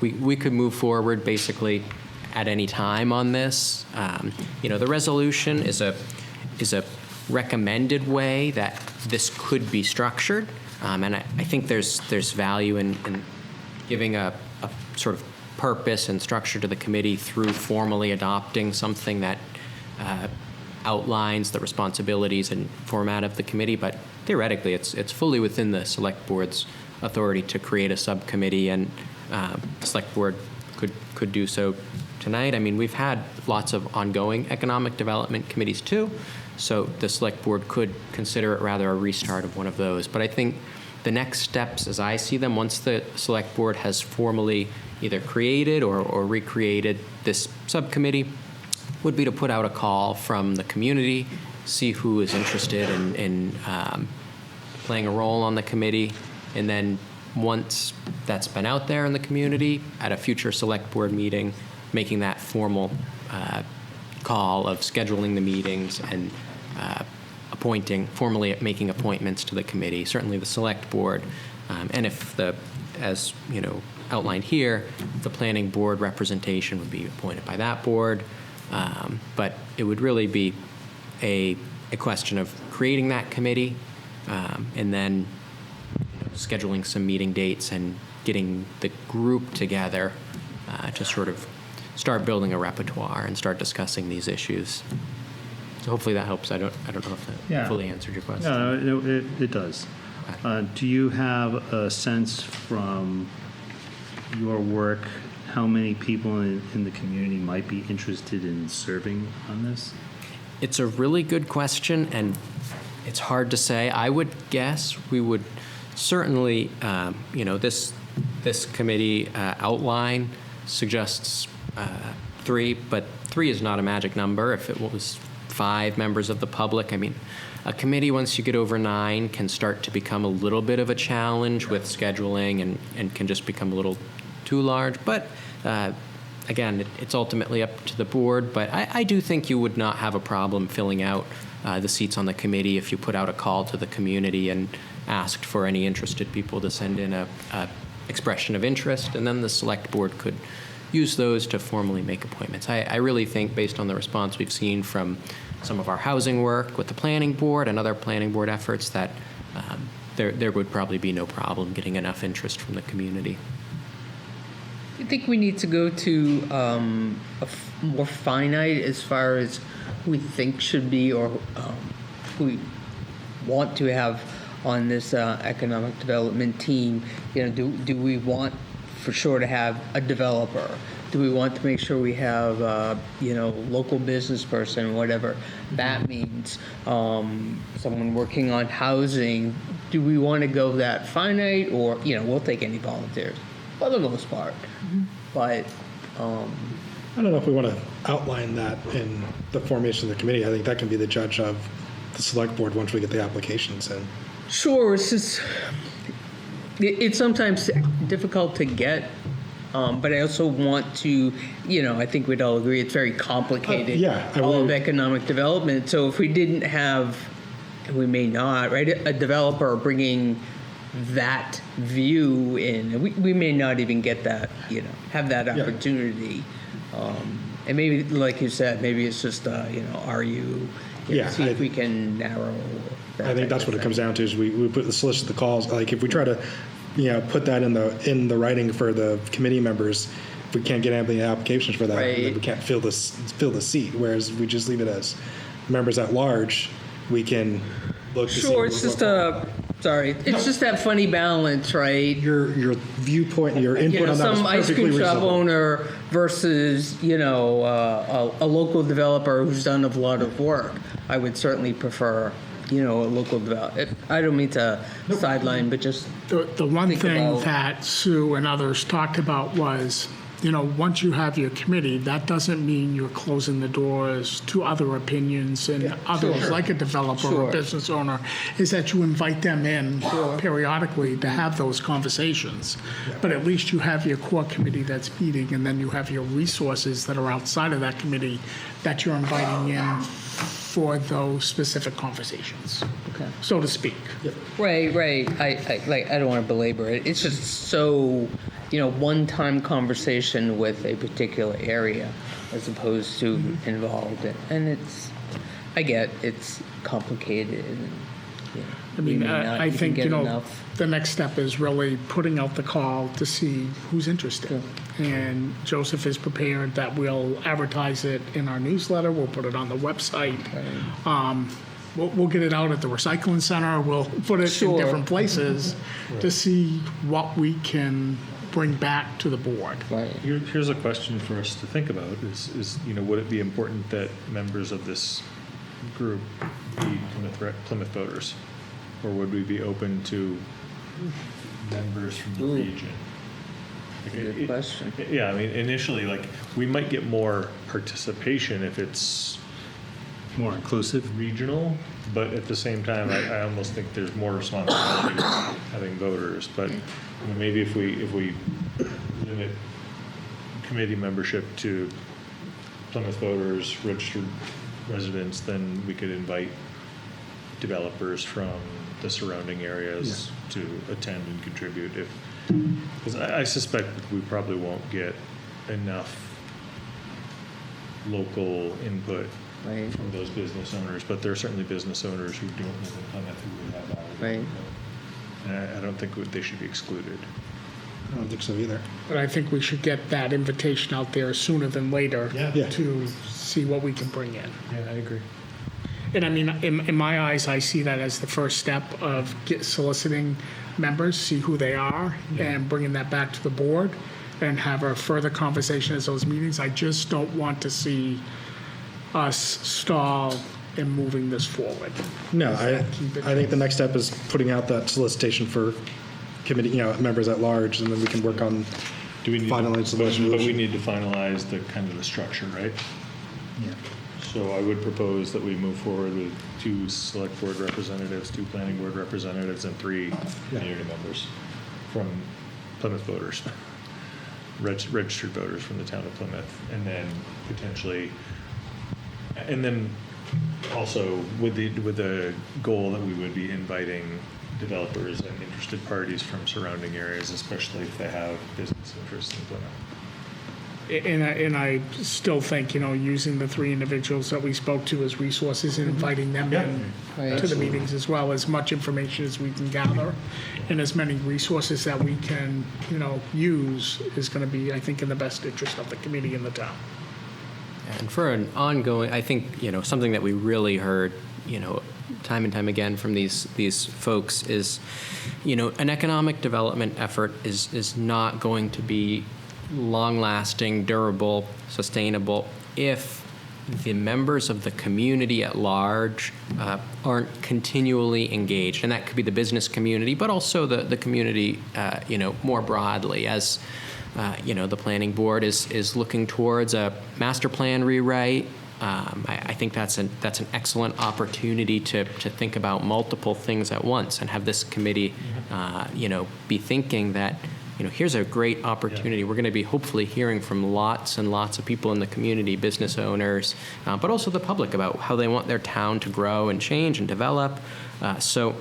we could move forward basically at any time on this. The resolution is a recommended way that this could be structured, and I think there's value in giving a sort of purpose and structure to the committee through formally adopting something that outlines the responsibilities and format of the committee. But theoretically, it's fully within the select board's authority to create a subcommittee, and the select board could do so tonight. I mean, we've had lots of ongoing economic development committees too, so the select board could consider it rather a restart of one of those. But I think the next steps, as I see them, once the select board has formally either created or recreated this subcommittee, would be to put out a call from the community, see who is interested in playing a role on the committee, and then once that's been out there in the community, at a future select board meeting, making that formal call of scheduling the meetings and formally making appointments to the committee, certainly the select board, and if as outlined here, the planning board representation would be appointed by that board, but it would really be a question of creating that committee, and then scheduling some meeting dates and getting the group together to sort of start building a repertoire and start discussing these issues. So hopefully that helps. I don't know if that fully answered your question. No, it does. Do you have a sense from your work how many people in the community might be interested in serving on this? It's a really good question, and it's hard to say. I would guess we would certainly, this committee outline suggests 3, but 3 is not a magic number. If it was 5 members of the public, I mean, a committee, once you get over 9, can start to become a little bit of a challenge with scheduling and can just become a little too large. But again, it's ultimately up to the board. But I do think you would not have a problem filling out the seats on the committee if you put out a call to the community and asked for any interested people to send in a expression of interest, and then the select board could use those to formally make appointments. I really think, based on the response we've seen from some of our housing work with the planning board and other planning board efforts, that there would probably be no problem getting enough interest from the community. Do you think we need to go to more finite as far as who we think should be, or who we want to have on this economic development team? Do we want for sure to have a developer? Do we want to make sure we have local business person, whatever that means? Someone working on housing. Do we want to go that finite, or we'll take any volunteers for the most part? But I don't know if we want to outline that in the formation of the committee. I think that can be the judge of the select board once we get the applications in. sure, it's sometimes difficult to get. But I also want to, I think we'd all agree it's very complicated. All of economic development. So if we didn't have, and we may not, right, a developer bringing that view in, we may not even get that, have that opportunity. And maybe, like you said, maybe it's just, are you, Yeah, See if we can narrow that. I think type that's of what it comes thing. down to, is we put the solicit the calls. Like, if we try to, put that in the writing for the committee members, if we can't get any applications for that, then Right. we can't fill the seat. Whereas we just leave it as members at large, we can look to see. Sure, it's just it's just that funny balance, right? Your viewpoint, your You input know, on that was some ice perfectly cream shop reasonable. owner versus, a local developer who's done a lot of work. I would certainly prefer, a local developer. I don't mean to sideline, but just, The one Think thing about- that Sue and others talked about was, once you have your committee, that doesn't mean you're closing the doors to other opinions and others, like a developer or Sure. a business owner, is that you invite them in periodically to have those conversations. But at least you have your core committee that's meeting, and then you have your resources that are outside of that committee that you're inviting in for those specific conversations, so to speak. right. I don't want to belabor it. It's just so, one-time conversation with a particular area as opposed to involved. And I get it's complicated. And, I mean, you may not I even think, get enough. the next step is really putting out the call to see who's interested. And Joseph is prepared that we'll advertise it in our newsletter, we'll put it on the website. We'll get it out at the recycling center, we'll put it in Sure. different places to see what we can bring back to the board. Right. Here's a question for us to think about: is would it be important that members of this group be Plymouth voters, or would we be open to members from the Ooh. region? Good question. Yeah, I mean, initially, we might get more participation if it's More inclusive. regional, but at the same time, I almost think there's more responsibility having voters. But maybe if we limit committee membership to Plymouth voters, registered residents, then we could invite developers from the surrounding areas to attend and contribute. Because I suspect we probably won't get enough local input Right. from those business owners, but there are certainly business owners who don't live in Plymouth who would have value. Right. And I don't think they should be excluded. I don't think so either. But I think we should get that invitation out there sooner than later Yeah. to see what we can bring in. Yeah, I agree. And I mean, in my eyes, I see that as the first step of soliciting members, see who they are, and bringing that back to the board, and have a further conversation at those meetings. I just don't want to see us stall in moving this forward. No, I Keep it- think the next step is putting out that solicitation for committee, members at large, and then we can work on Do we need finalize the but we resolution. need to finalize the kind of the structure, right? Yeah. So I would propose that we move forward with 2 select board representatives, 2 planning board representatives, and 3 community members from Plymouth voters, registered voters from the town of Plymouth, and then potentially, and then also with the goal that we would be inviting developers and interested parties from surrounding areas, especially if they have business interests in Plymouth. And I still think, using the 3 individuals that we spoke to as resources and inviting them in Right. to the meetings as well, as much information as we can gather, and as many resources that we can, use is going to be, I think, in the best interest of the community and the town. And for an ongoing, I think, something that we really heard, time and time again from these folks is, an economic development effort is not going to be long-lasting, durable, sustainable if the members of the community at large aren't continually engaged. And that could be the business community, but also the community, more broadly, as the planning board is looking towards a master plan rewrite. I think that's an excellent opportunity to think about multiple things at once and have this committee, be thinking that, here's a great opportunity. We're going to be hopefully hearing from lots and lots of people in the community, business owners, but also the public about how they want their town to grow and change and develop. So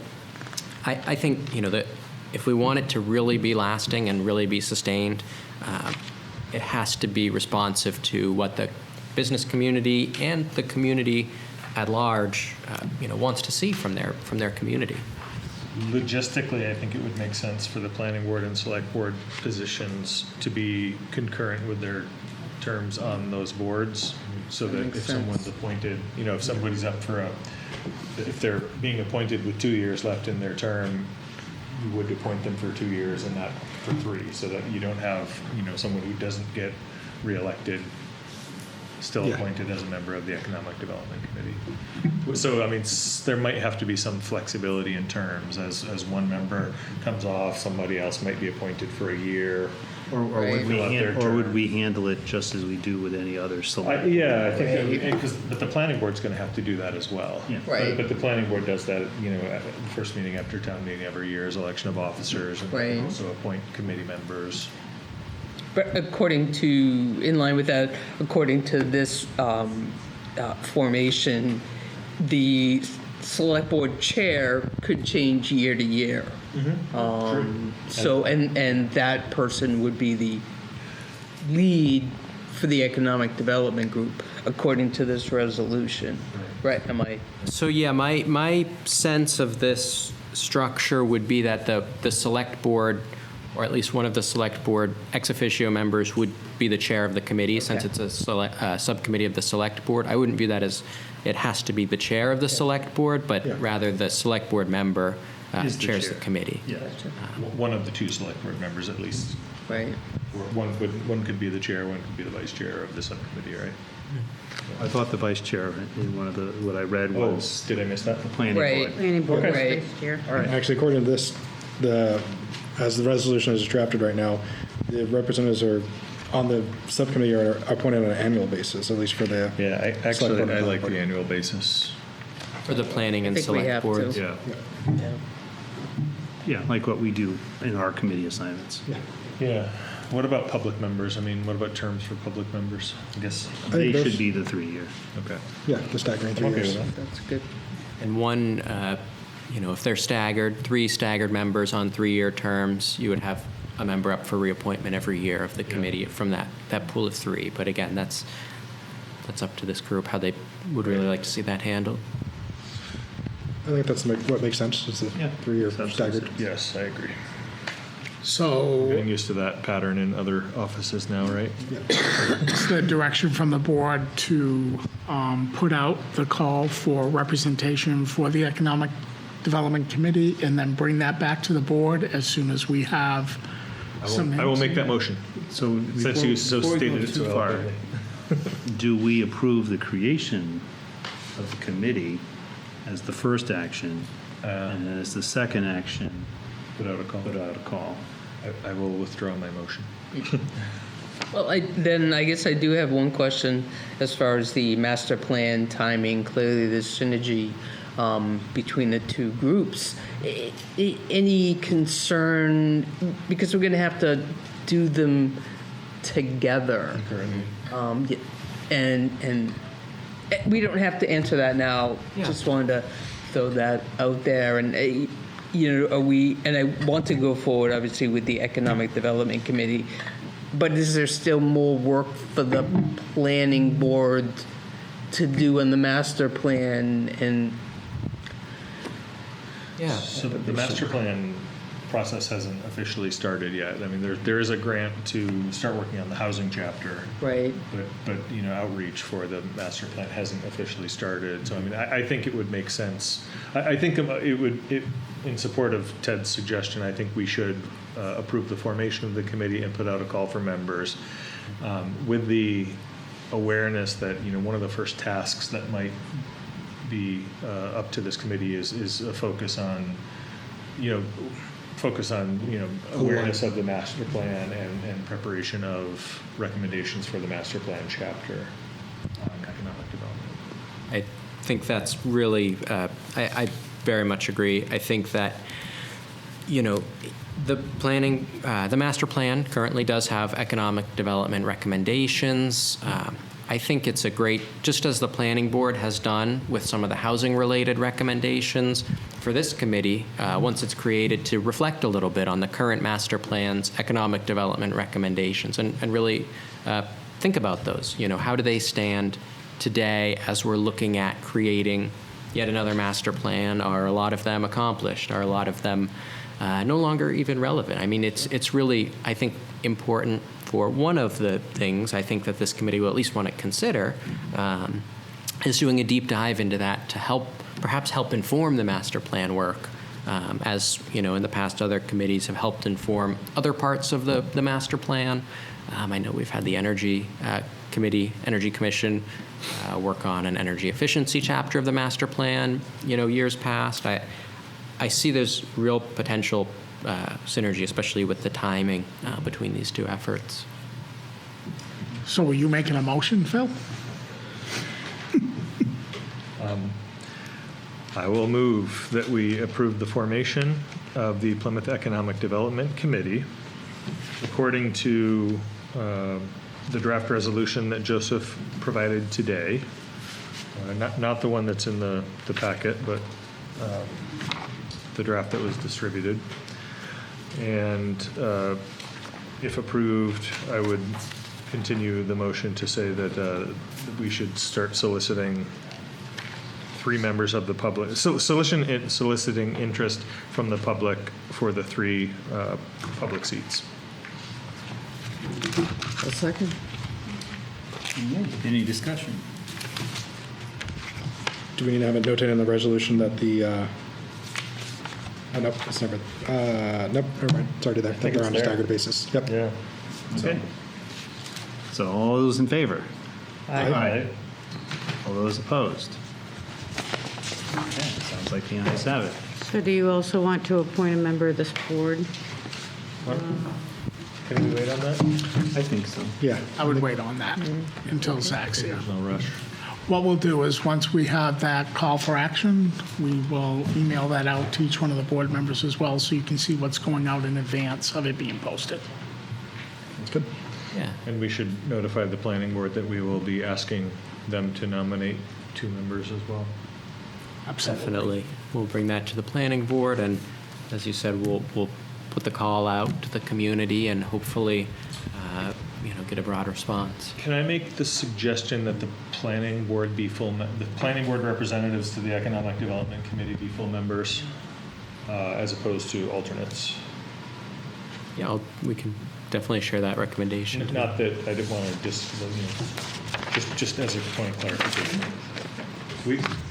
I think, that if we want it to really be lasting and really be sustained, it has to be responsive to what the business community and the community at large, wants to see from their community. Logistically, I think it would make sense for the planning board and select board positions to be concurrent with their terms on those boards, so that makes if sense. someone's appointed, if somebody's up if they're being appointed with 2 years left in their term, you would appoint them for 2 years and not for 3, so that you don't have, someone who doesn't get reelected still Yeah. appointed as a member of the Economic Development Committee. So, there might have to be some flexibility in terms, as one member comes off, somebody else might be appointed for a year. Or Right. would we Fill out their or would term. we handle it just as we do with any other select? Yeah, I think, but the planning board's gonna have to do that as well. Yeah. Right. But the planning board does that, at the first meeting after town meeting every year is election of officers, and they Right. can also appoint committee members. But in line with that, according to this formation, the select board chair could change year to year. So, and that person would be the lead for the economic development group, according to this resolution. Right, am I? So yeah, my sense of this structure would be that the select board, or at least one of the select board ex officio members, would be the chair of the committee, since it's a subcommittee of the select board. I wouldn't view that as it has to be the chair of the select board, but Yeah. rather the select board member Is the chairs chair. the committee. Yeah. One of the two select board members at least. Right. Or one could be the chair, one could be the vice chair of the subcommittee, right? I thought the vice chair in what I read Oh, was did I miss that? the planning Right. board. Planning board is Okay. vice chair. Actually, according to this, as the resolution is drafted right now, the representatives are on the subcommittee are appointed on an annual basis, at least for the. Yeah, Select actually, board I and like planning the annual basis. For the planning and think we select have to. boards. Yeah, Yeah. yeah, like what we do in our committee assignments. Yeah. What about public members? What about terms for public members? I guess. They those- should be the 3-year. Okay. Yeah, the staggering 3 Okay years. with that. That's good. And one, if they're staggered, 3 staggered members on 3-year terms, you would have a member up for reappointment every year of the committee from that pool of 3. But again, that's up to this group, how they would really like to see that handled. I think that's what makes sense, is the Yeah. 3-year Sounds staggered. Yes, I agree. So Getting used to that pattern in other offices now, right? it's the direction from the board to put out the call for representation for the Economic Development Committee, and then bring that back to the board as soon as we have some. I will make that motion. So Since you so before we go stated it too so far, eloquently. do we approve the creation of the committee as the first action, and then as the second action, Put out a call. put out a call? I will withdraw my motion. Well, I guess I do have one question as far as the master plan timing. Clearly, there's synergy between the two groups. Any concern, because we're going to have to do them together. Currently. And we don't have to answer that now. Just wanted to throw that out there. And, are we, and I want to go forward, obviously, with the Economic Development Committee, but is there still more work for the planning board to do on the master plan? And Yeah. So the master plan process hasn't officially started yet. There is a grant to start working on the housing chapter. right, But outreach for the master plan hasn't officially started. So I think it would make sense. I think in support of Ted's suggestion, I think we should approve the formation of the committee and put out a call for members, with the awareness that one of the first tasks that might be up to this committee is a focus on awareness of the master plan and preparation of recommendations for the master plan chapter on economic development. I think that's really, I very much agree. I think that, the planning, the master plan currently does have economic development recommendations. I think it's a great, just as the planning board has done with some of the housing-related recommendations, for this committee, once it's created, to reflect a little bit on the current master plan's economic development recommendations and really think about those. How do they stand today as we're looking at creating yet another master plan? Are a lot of them accomplished? Are a lot of them no longer even relevant? I mean, it's really, I think, important for one of the things I think that this committee will at least want to consider is doing a deep dive into that to perhaps help inform the master plan work. As you know, in the past, other committees have helped inform other parts of the master plan. I know we've had the Energy Commission work on an energy efficiency chapter of the master plan, years past. I see there's real potential synergy, especially with the timing between these two efforts. So are you making a motion, Phil? I will move that we approve the formation of the Plymouth Economic Development Committee according to the draft resolution that Joseph provided today. Not the one that's in the packet, but the draft that was distributed. And if approved, I would continue the motion to say that we should start soliciting 3 members of the public, soliciting interest from the public for the 3 public seats. A second. Any discussion? Do we need to have it notated in the resolution that the, nope, it's never, nope, never mind, it's already there. think They're it's on a there. staggered basis. Yep. Yeah. Okay. So all those in favor? Aye. All those opposed? Okay, sounds like the ayes have it. So do you also want to appoint a member of this board? Can we wait on that? I think so. Yeah. I would wait on that until Zach's here. There's no rush. What we'll do is, once we have that call for action, we will email that out to each one of the board members as well, so you can see what's going out in advance of it being posted. That's good. Yeah. And we should notify the planning board that we will be asking them to nominate 2 members as well. Absolutely. Definitely. We'll bring that to the planning board, and as you said, we'll put the call out to the community and hopefully, get a broad response. Can I make the suggestion that the planning board be the planning board representatives to the Economic Development Committee be full members as opposed to alternates? Yeah, we can definitely share that recommendation. Not that I didn't want to just as a point of clarification.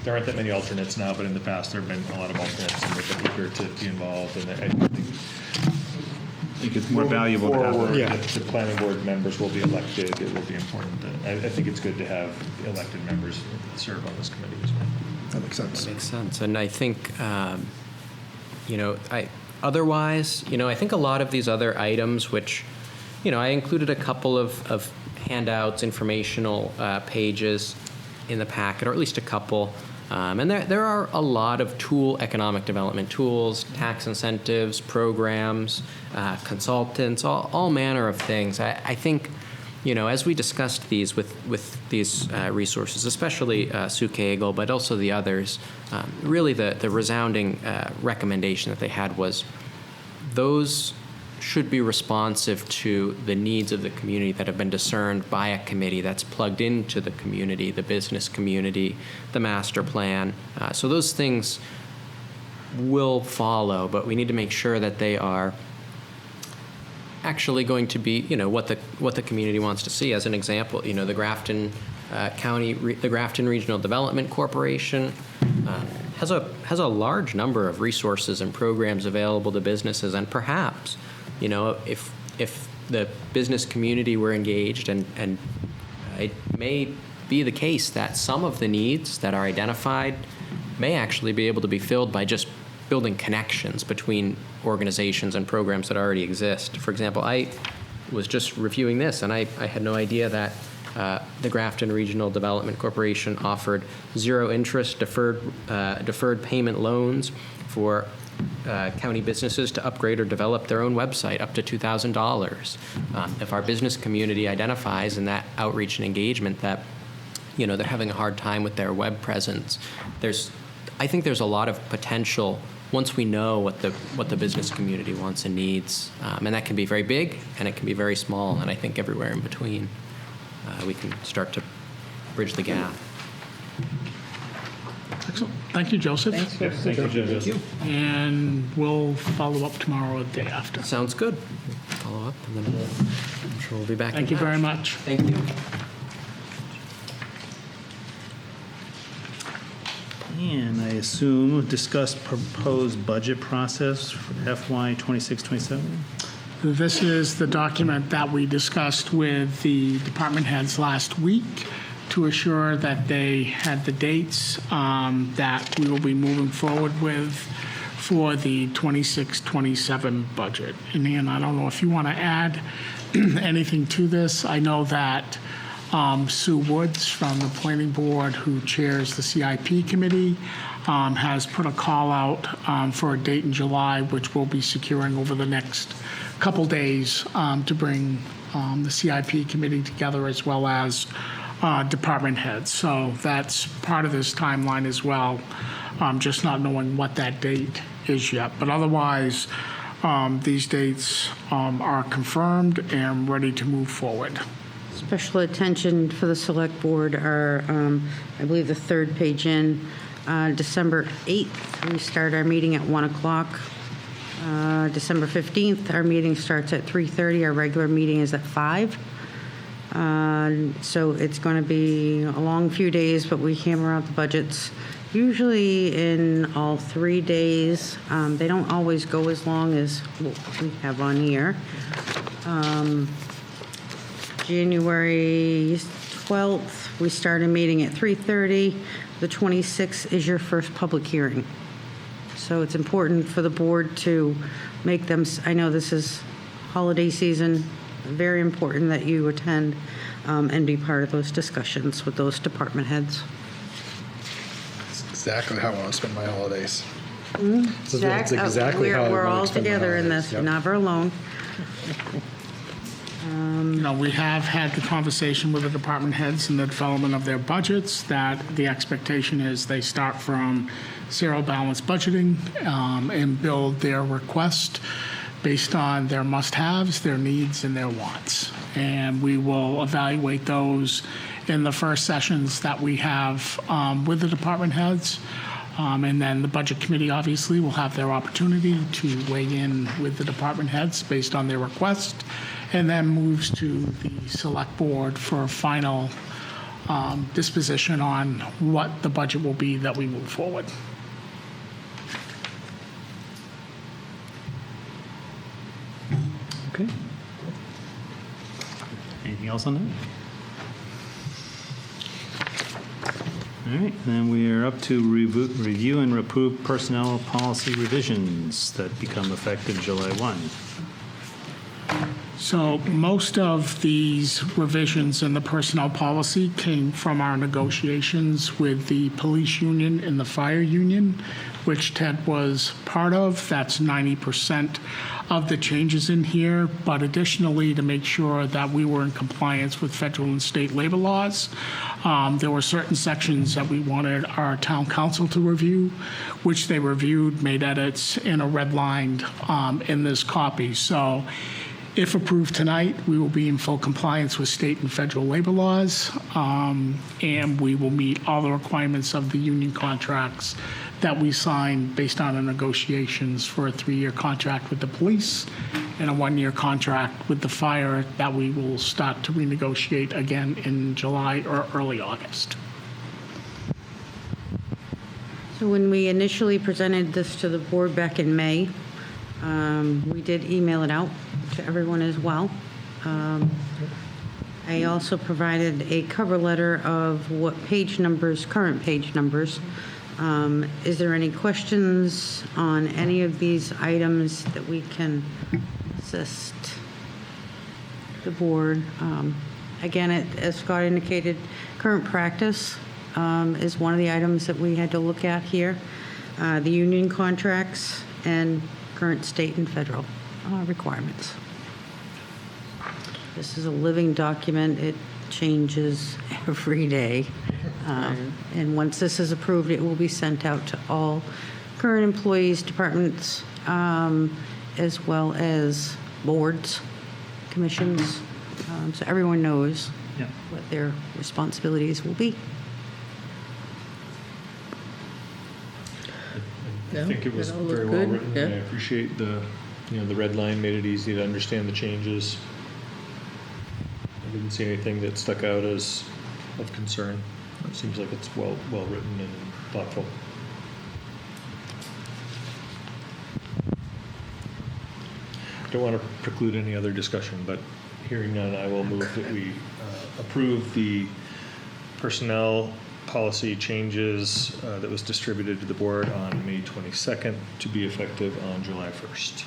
There aren't that many alternates now, but in the past there have been a lot of alternates, and they've been eager to be involved. And I think it's more valuable to have forward, that. Yeah. if the planning board members will be elected, it will be important. I think it's good to have elected members serve on this committee as well. That makes sense. Makes sense. And I think, otherwise, I think a lot of these other items, which, I included a couple of handouts, informational pages in the packet, or at least a couple. And there are a lot of economic development tools, tax incentives, programs, consultants, all manner of things. I think, as we discussed these with these resources, especially Sue Cagle, but also the others, really the resounding recommendation that they had was those should be responsive to the needs of the community that have been discerned by a committee that's plugged into the community, the business community, the master plan. So those things will follow, but we need to make sure that they are actually going to be, what the community wants to see. As an example, the Grafton the Grafton Regional Development Corporation has a large number of resources and programs available to businesses, and perhaps, if the business community were engaged, and it may be the case that some of the needs that are identified may actually be able to be filled by just building connections between organizations and programs that already exist. For example, I was just reviewing this, and I had no idea that the Grafton Regional Development Corporation offered zero-interest deferred payment loans for county businesses to upgrade or develop their own website up to $2,000. If our business community identifies in that outreach and engagement that they're having a hard time with their web presence, I think there's a lot of potential once we know what the business community wants and needs, and that can be very big and it can be very small, and I think everywhere in between we can start to bridge the gap. Excellent. Thank you, Joseph. Yeah, thank you, Joseph. And we'll follow up tomorrow or the day after. Sounds good. Follow up, and then I'm sure we'll be back. Thank in you very touch. much. Thank you. And I assume discuss proposed budget process for FY 26-27? This is the document that we discussed with the department heads last week to assure that they had the dates that we will be moving forward with for the 26-27 budget. And Ian, I don't know if you want to add anything to this. I know that Sue Woods from the Planning Board, who chairs the CIP committee, has put a call out for a date in July, which we'll be securing over the next couple days to bring the CIP committee together, as well as department heads. So that's part of this timeline as well, just not knowing what that date is yet. But otherwise, these dates are confirmed and ready to move forward. Special attention for the select board are, I believe, the third page in, December 8th, we start our meeting at 1 o'clock. December 15th, our meeting starts at 3:30. Our regular meeting is at 5. So it's going to be a long few days, but we hammer out the budgets usually in all 3 days. They don't always go as long as what we have on here. January 12th, we start a meeting at 3:30. The 26th is your first public hearing. So it's important for the board to make them, I know this is holiday season, very important that you attend and be part of those discussions with those department heads. That's exactly how I want to spend my holidays. That's Zach, exactly how I we're want all to spend my together in holidays. this, Yep. never alone. You know, we have had the conversation with the department heads in the development of their budgets, that the expectation is they start from zero balance budgeting and build their request based on their must-haves, their needs, and their wants. And we will evaluate those in the first sessions that we have with the department heads. And then the budget committee obviously will have their opportunity to weigh in with the department heads based on their request, and then moves to the select board for a final disposition on what the budget will be that we move forward. Okay. Anything else on that? All right, then we are up to review and approve personnel policy revisions that become effective July 1. So most of these revisions in the personnel policy came from our negotiations with the police union and the fire union, which Ted was part of. That's 90% of the changes in here. But additionally, to make sure that we were in compliance with federal and state labor laws, there were certain sections that we wanted our town council to review, which they reviewed, made edits, and are redlined in this copy. So if approved tonight, we will be in full compliance with state and federal labor laws, and we will meet all the requirements of the union contracts that we signed based on the negotiations for a 3-year contract with the police and a 1-year contract with the fire that we will start to renegotiate again in July or early August. So when we initially presented this to the board back in May, we did email it out to everyone as well. I also provided a cover letter of what page numbers, current page numbers. Is there any questions on any of these items that we can assist the board? Again, as Scott indicated, current practice is one of the items that we had to look at here. The union contracts and current state and federal requirements. This is a living document. It changes every day. And once this is approved, it will be sent out to all current employees, departments, as well as boards, commissions, so everyone knows Yeah. what their responsibilities will be. I think it was that all looked very well good, written. yeah. I appreciate the red line made it easy to understand the changes. I didn't see anything that stuck out as of concern. It seems like it's well written and thoughtful. Don't want to preclude any other discussion, but hearing none, I will move that we approve the personnel policy changes that was distributed to the board on May 22nd to be effective on July 1st.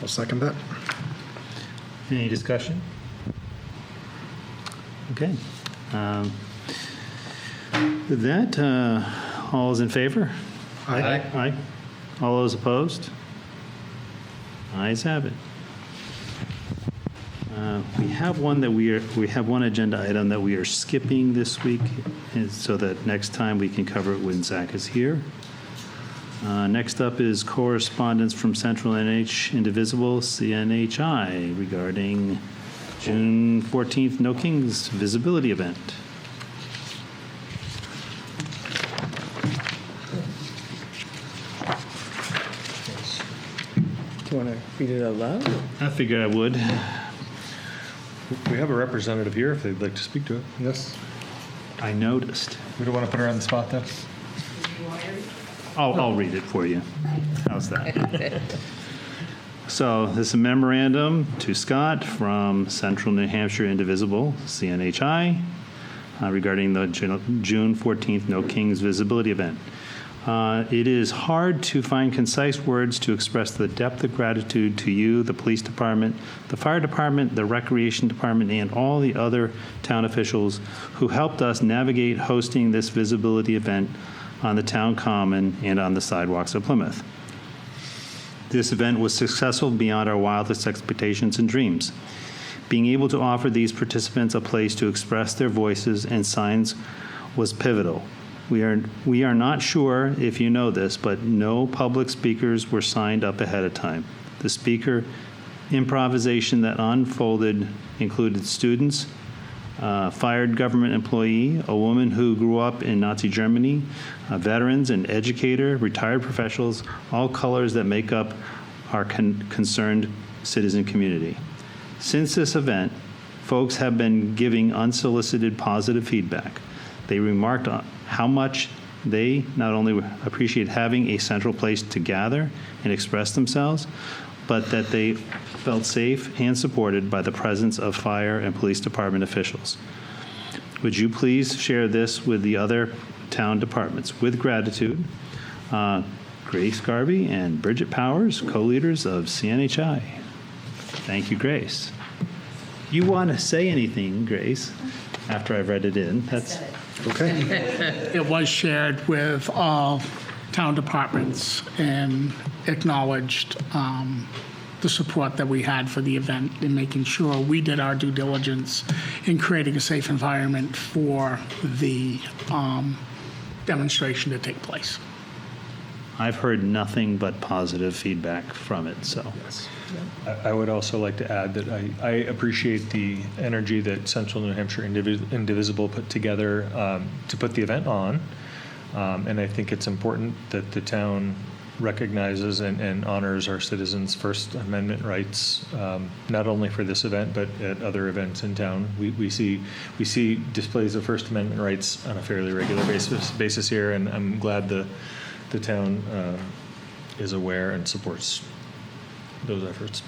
I'll second that. Any discussion? Okay. With that, all is in favor? Aye. Aye. All those opposed? Ayes have it. We have one agenda item that we are skipping this week, so that next time we can cover it when Zach is here. Next up is correspondence from Central NH Indivisible, CNHI, regarding June 14th No Kings visibility event. Do you want to read it out loud? I figured I would. We have a representative here if they'd like to speak to it. Yes. I noticed. We don't want to put her on the spot, though. I'll read it for you. How's that? So this is a memorandum to Scott from Central New Hampshire Indivisible, CNHI, regarding the June 14th No Kings visibility event. It is hard to find concise words to express the depth of gratitude to you, the police department, the fire department, the recreation department, and all the other town officials who helped us navigate hosting this visibility event on the town common and on the sidewalks of Plymouth. This event was successful beyond our wildest expectations and dreams. Being able to offer these participants a place to express their voices and signs was pivotal. We are not sure if you know this, but no public speakers were signed up ahead of time. The speaker improvisation that unfolded included students, fired government employee, a woman who grew up in Nazi Germany, veterans, an educator, retired professionals, all colors that make up our concerned citizen community. Since this event, folks have been giving unsolicited positive feedback. They remarked on how much they not only appreciate having a central place to gather and express themselves, but that they felt safe and supported by the presence of fire and police department officials. Would you please share this with the other town departments? With gratitude, Grace Garvey and Bridget Powers, co-leaders of CNHI. Thank you, Grace. You want to say anything, Grace, after I've read it in? That's Okay. It was shared with all town departments and acknowledged the support that we had for the event and making sure we did our due diligence in creating a safe environment for the demonstration to take place. I've heard nothing but positive feedback from it, so. I would also like to add that I appreciate the energy that Central New Hampshire Indivisible put together to put the event on. And I think it's important that the town recognizes and honors our citizens' First Amendment rights, not only for this event, but at other events in town. We see displays of First Amendment rights on a fairly regular basis here, and I'm glad the town is aware and supports those efforts.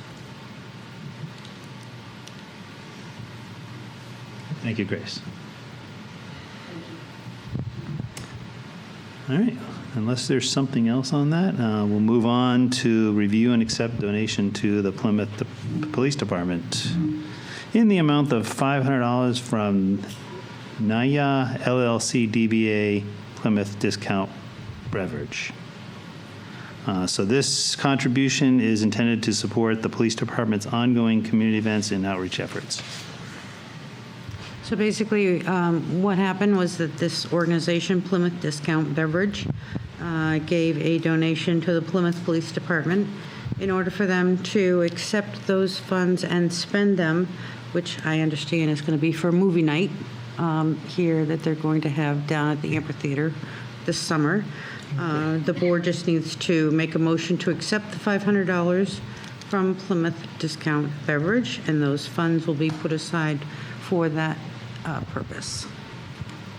Thank you, Grace. All right, unless there's something else on that, we'll move on to review and accept donation to the Plymouth Police Department in the amount of $500 from Naya LLC DBA Plymouth Discount Beverage. So this contribution is intended to support the police department's ongoing community events and outreach efforts. So basically, what happened was that this organization, Plymouth Discount Beverage, gave a donation to the Plymouth Police Department in order for them to accept those funds and spend them which I understand is going to be for movie night here that they're going to have down at the amphitheater this summer. The board just needs to make a motion to accept the $500 from Plymouth Discount Beverage, and those funds will be put aside for that purpose.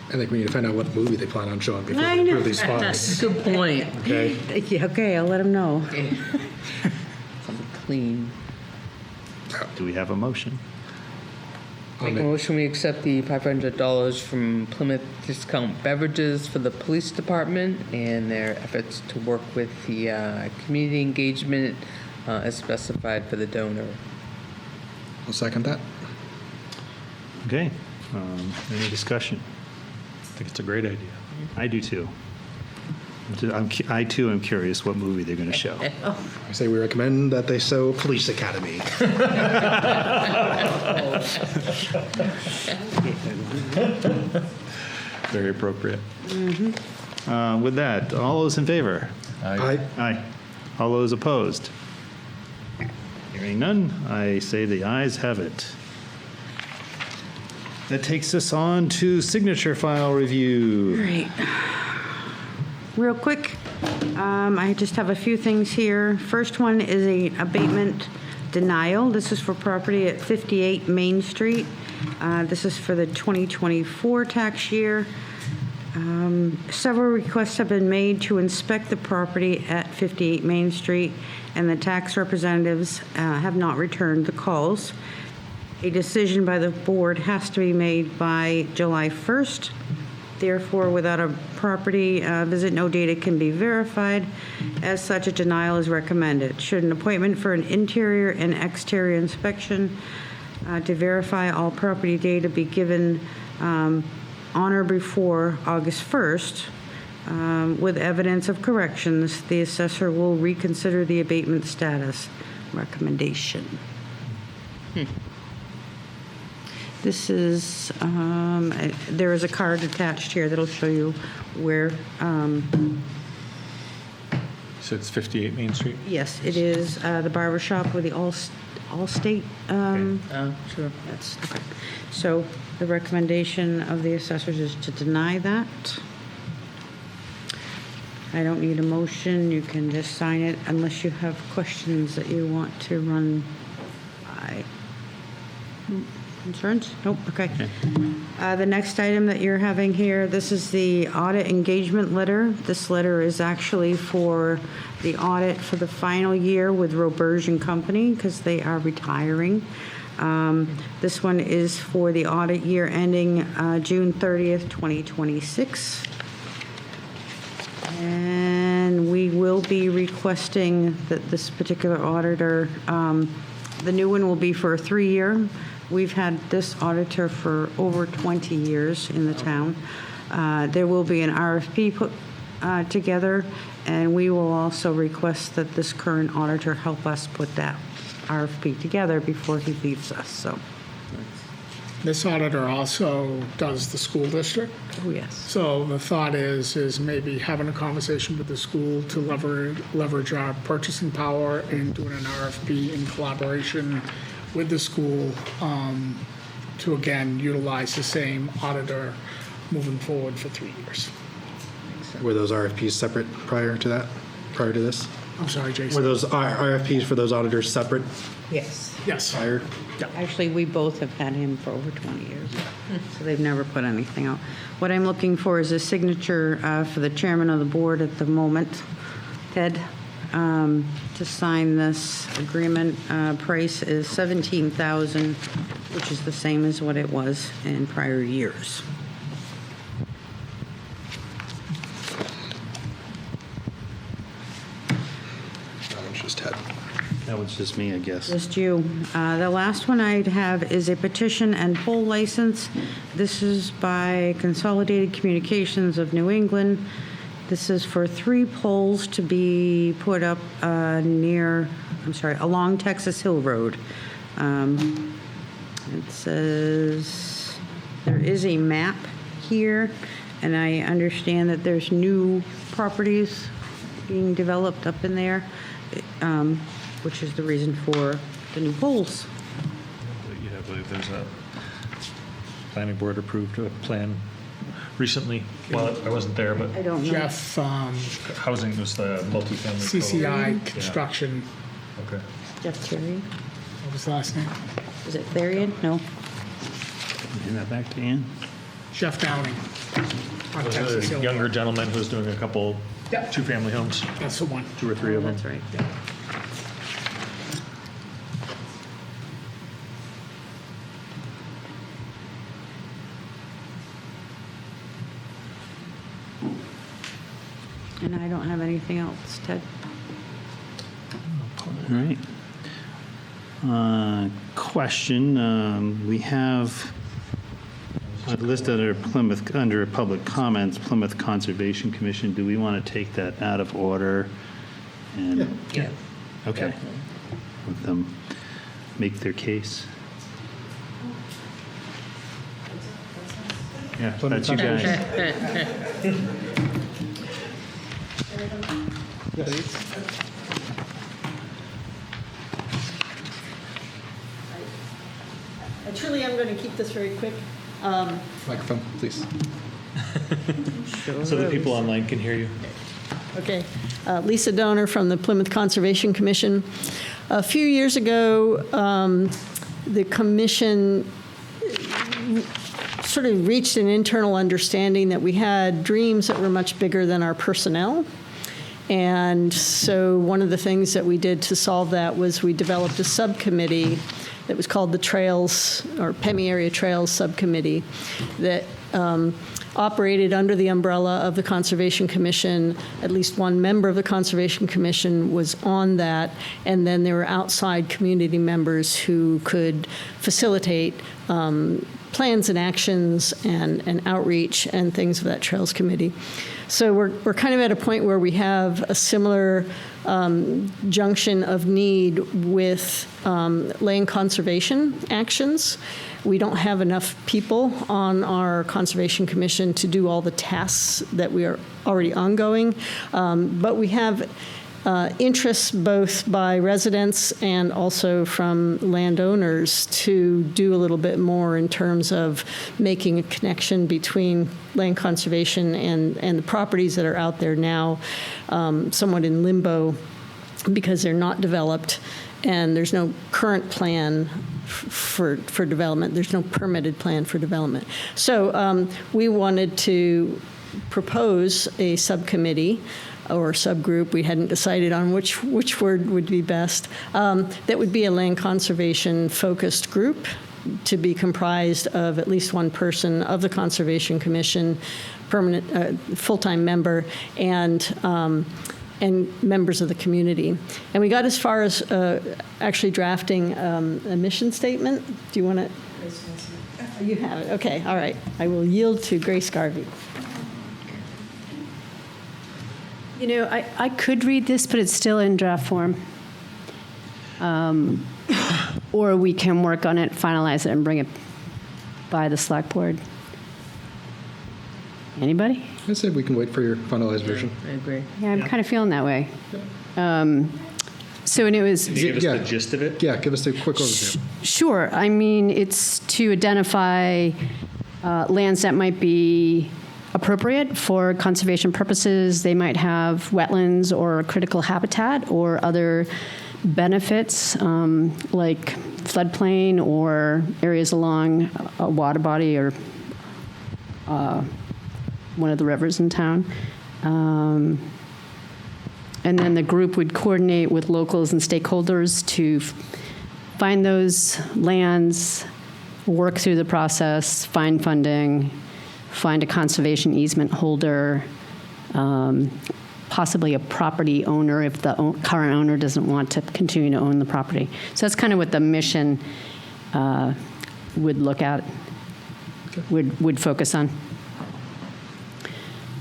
I think we need to find out what movie they plan on showing before I we know. approve these funds. Good point. Okay. Yeah, okay, I'll let them know. Something clean. Do we have a motion? Make a motion, we accept the $500 from Plymouth Discount Beverages for the police department and their efforts to work with the community engagement as specified for the donor. I'll second that. Okay. Any discussion? I think it's a great idea. I do too. I too am curious what movie they're going to show. I say we recommend that they show Police Academy. Very appropriate. With that, all those in favor? Aye. Aye. All those opposed? Hearing none, I say the ayes have it. That takes us on to signature file review. Right. Real quick, I just have a few things here. First one is a abatement denial. This is for property at 58 Main Street. This is for the 2024 tax year. Several requests have been made to inspect the property at 58 Main Street, and the tax representatives have not returned the calls. A decision by the board has to be made by July 1st. Therefore, without a property visit, no data can be verified. As such, a denial is recommended. Should an appointment for an interior and exterior inspection to verify all property data be given on or before August 1st, with evidence of corrections, the assessor will reconsider the abatement status recommendation. This is, there is a card attached here that'll show you where, So it's 58 Main Street? yes, it is the barber shop with the Allstate. Sure. That's, okay. So the recommendation of the assessors is to deny that. I don't need a motion. You can just sign it unless you have questions that you want to run by. Concerns? Nope, okay. The next item that you're having here, this is the audit engagement letter. This letter is actually for the audit for the final year with Roberge and Company because they are retiring. This one is for the audit year ending June 30th, 2026. And we will be requesting that this particular auditor, the new one will be for a 3-year. We've had this auditor for over 20 years in the town. There will be an RFP put together, and we will also request that this current auditor help us put that RFP together before he leaves us, so, This auditor also does the school district. oh, yes. So the thought is maybe having a conversation with the school to leverage our purchasing power and doing an RFP in collaboration with the school to, again, utilize the same auditor moving forward for 3 years. Were those RFPs separate prior to that? Prior to this? I'm sorry, Were Jason. those RFPs for those auditors separate Yes. Yes. prior? Actually, we both have had him for over 20 years, so they've never put anything out. What I'm looking for is a signature for the chairman of the board at the moment, Ted, to sign this agreement. Price is $17,000, which is the same as what it was in prior years. That one's just Ted. That was just me, I guess. Just you. The last one I'd have is a petition and poll license. This is by Consolidated Communications of New England. This is for 3 poles to be put up along Texas Hill Road. It says there is a map here, and I understand that there's new properties being developed up in there, which is the reason for the new poles. You have believe there's a planning board approved a plan recently. Well, I wasn't there, but I don't know. Jeff, housing was the multifamily. CCI Construction, Okay. Jeff Terry. what was the last name? Is it Therian? No. Hand that back to Ann. Jeff Downing. On Was Texas it Hill. a younger gentleman who was doing a couple, Yep. two-family homes, That's the one. 2 or 3 of them? That's right. And I don't have anything else, Ted. All right. Question, we have listed under public comments, Plymouth Conservation Commission. Do we want to take that out of order? And Yeah. Okay. Let them make their case. Yeah, that's you guys. I truly am going to keep this very quick. Microphone, please. So the people online can hear you. Okay. Lisa Donner from the Plymouth Conservation Commission. A few years ago, the commission sort of reached an internal understanding that we had dreams that were much bigger than our personnel. And so one of the things that we did to solve that was we developed a subcommittee that was called the Trails, or Pemmy Area Trails Subcommittee, that operated under the umbrella of the Conservation Commission. At least one member of the Conservation Commission was on that, and then there were outside community members who could facilitate plans and actions and outreach and things of that Trails Committee. So we're kind of at a point where we have a similar junction of need with land conservation actions. We don't have enough people on our Conservation Commission to do all the tasks that we are already ongoing, but we have interests both by residents and also from landowners to do a little bit more in terms of making a connection between land conservation and the properties that are out there now, somewhat in limbo because they're not developed and there's no current plan for development. There's no permitted plan for development. So we wanted to propose a subcommittee or subgroup, we hadn't decided on which word would be best, that would be a land conservation focused group to be comprised of at least one person of the Conservation Commission, permanent, full-time member, and members of the community. And we got as far as actually drafting a mission statement. Do you want to? You have it. Okay. All right. I will yield to Grace Garvey. You know, I could read this, but it's still in draft form. Or we can work on it, finalize it, and bring it by the select board. Anybody? I say we can wait for your finalized version. I agree. Yeah, I'm kind of feeling that way. So, and it was... Can you give us Yeah. the gist of it? Yeah, give us a quick overview. Sure. I mean, it's to identify lands that might be appropriate for conservation purposes. They might have wetlands or critical habitat or other benefits like floodplain or areas along a water body or one of the rivers in town. And then the group would coordinate with locals and stakeholders to find those lands, work through the process, find funding, find a conservation easement holder, possibly a property owner if the current owner doesn't want to continue to own the property. So that's kind of what the mission would look at, would focus on.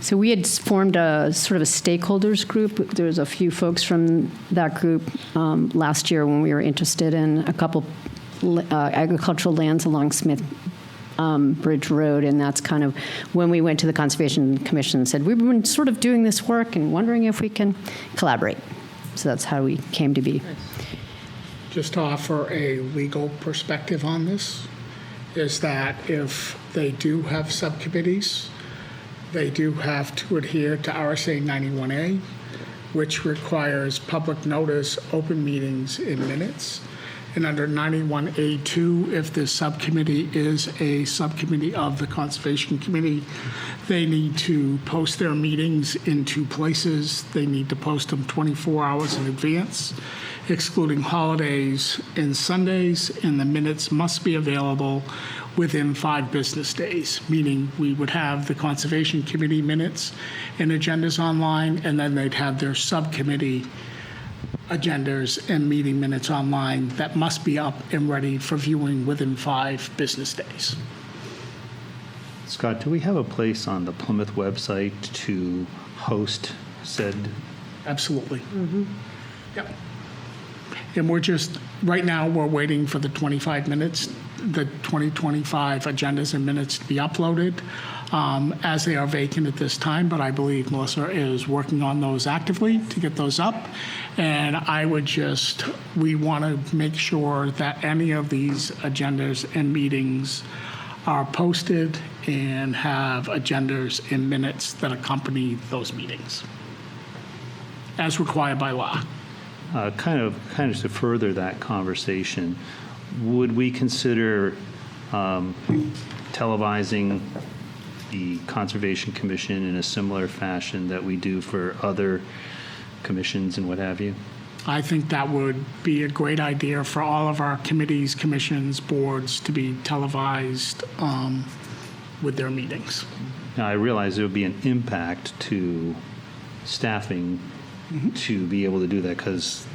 So we had formed a sort of a stakeholders group. There was a few folks from that group last year when we were interested in a couple agricultural lands along Smith Bridge Road, and that's kind of when we went to the Conservation Commission and said, we've been sort of doing this work and wondering if we can collaborate. So that's how we came to be. just to offer a legal perspective on this, is that if they do have subcommittees, they do have to adhere to RSA 91A, which requires public notice, open meetings in minutes. And under 91A2, if the subcommittee is a subcommittee of the Conservation Committee, they need to post their meetings in two places. They need to post them 24 hours in advance, excluding holidays and Sundays, and the minutes must be available within 5 business days, meaning we would have the Conservation Committee minutes and agendas online, and then they'd have their subcommittee agendas and meeting minutes online that must be up and ready for viewing within 5 business days. Scott, do we have a place on the Plymouth website to host said? Absolutely. Yep. And we're just, right now, we're waiting for the 25 minutes, the 2025 agendas and minutes to be uploaded, as they are vacant at this time, but I believe Melissa is working on those actively to get those up. And I would just, we want to make sure that any of these agendas and meetings are posted and have agendas and minutes that accompany those meetings, as required by law. Kind of to further that conversation, would we consider televising the Conservation Commission in a similar fashion that we do for other commissions and what have you? I think that would be a great idea for all of our committees, commissions, boards to be televised with their meetings. Now, I realize there would be an impact to staffing to be able to do that, because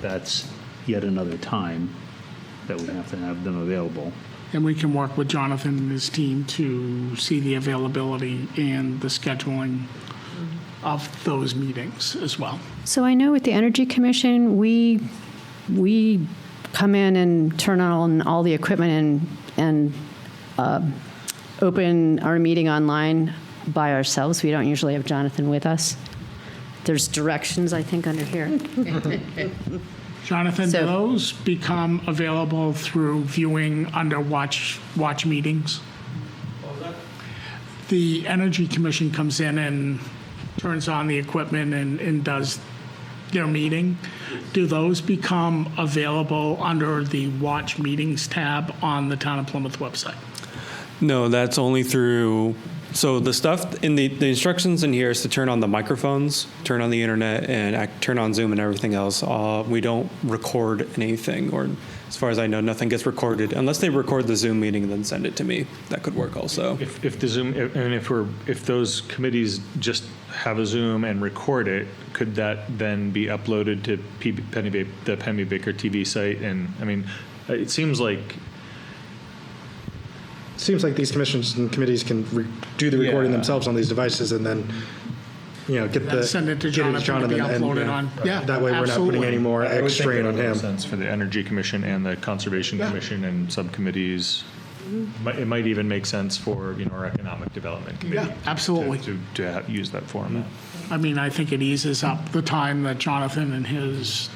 that's yet another time that we have to have them available. And we can work with Jonathan and his team to see the availability and the scheduling of those meetings as well. So I know with the Energy Commission, we come in and turn on all the equipment and open our meeting online by ourselves. We don't usually have Jonathan with us. There's directions, I think, under here. Jonathan, do So- those become available through viewing under watch meetings? The Energy Commission comes in and turns on the equipment and does their meeting. Do those become available under the Watch Meetings tab on the Town of Plymouth website? No, that's only through, so the stuff in the instructions in here is to turn on the microphones, turn on the internet, and turn on Zoom and everything else. We don't record anything, or as far as I know, nothing gets recorded unless they record the Zoom meeting and then send it to me. That could work also. If the Zoom, and if those committees just have a Zoom and record it, could that then be uploaded to the Penny Baker TV site? And I mean, it seems like These commissions and committees can do the recording themselves on these devices, and then, get the Send it to Jonathan to be uploaded on. Yeah, that way we're not putting absolutely. any more I would X think strain it on would make him. sense for the Energy Commission and the Conservation Commission and subcommittees. It might even make sense for our Economic Development Committee. Yeah, absolutely. To use that format. I mean, I think it eases up the time that Jonathan and his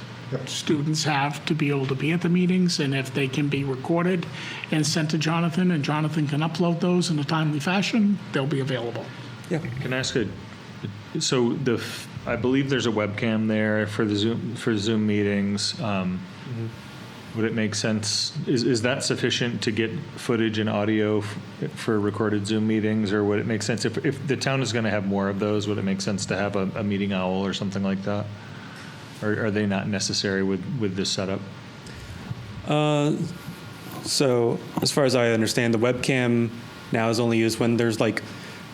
students have to be able to be at the meetings, and if they can be recorded and sent to Jonathan, and Jonathan can upload those in a timely fashion, they'll be available. Can I ask so I believe there's a webcam there for the Zoom meetings. Would it make sense, is that sufficient to get footage and audio for recorded Zoom meetings, or would it make sense, if the town is going to have more of those, would it make sense to have a meeting owl or something like that? Or are they not necessary with this setup? So as far as I understand, the webcam now is only used when there's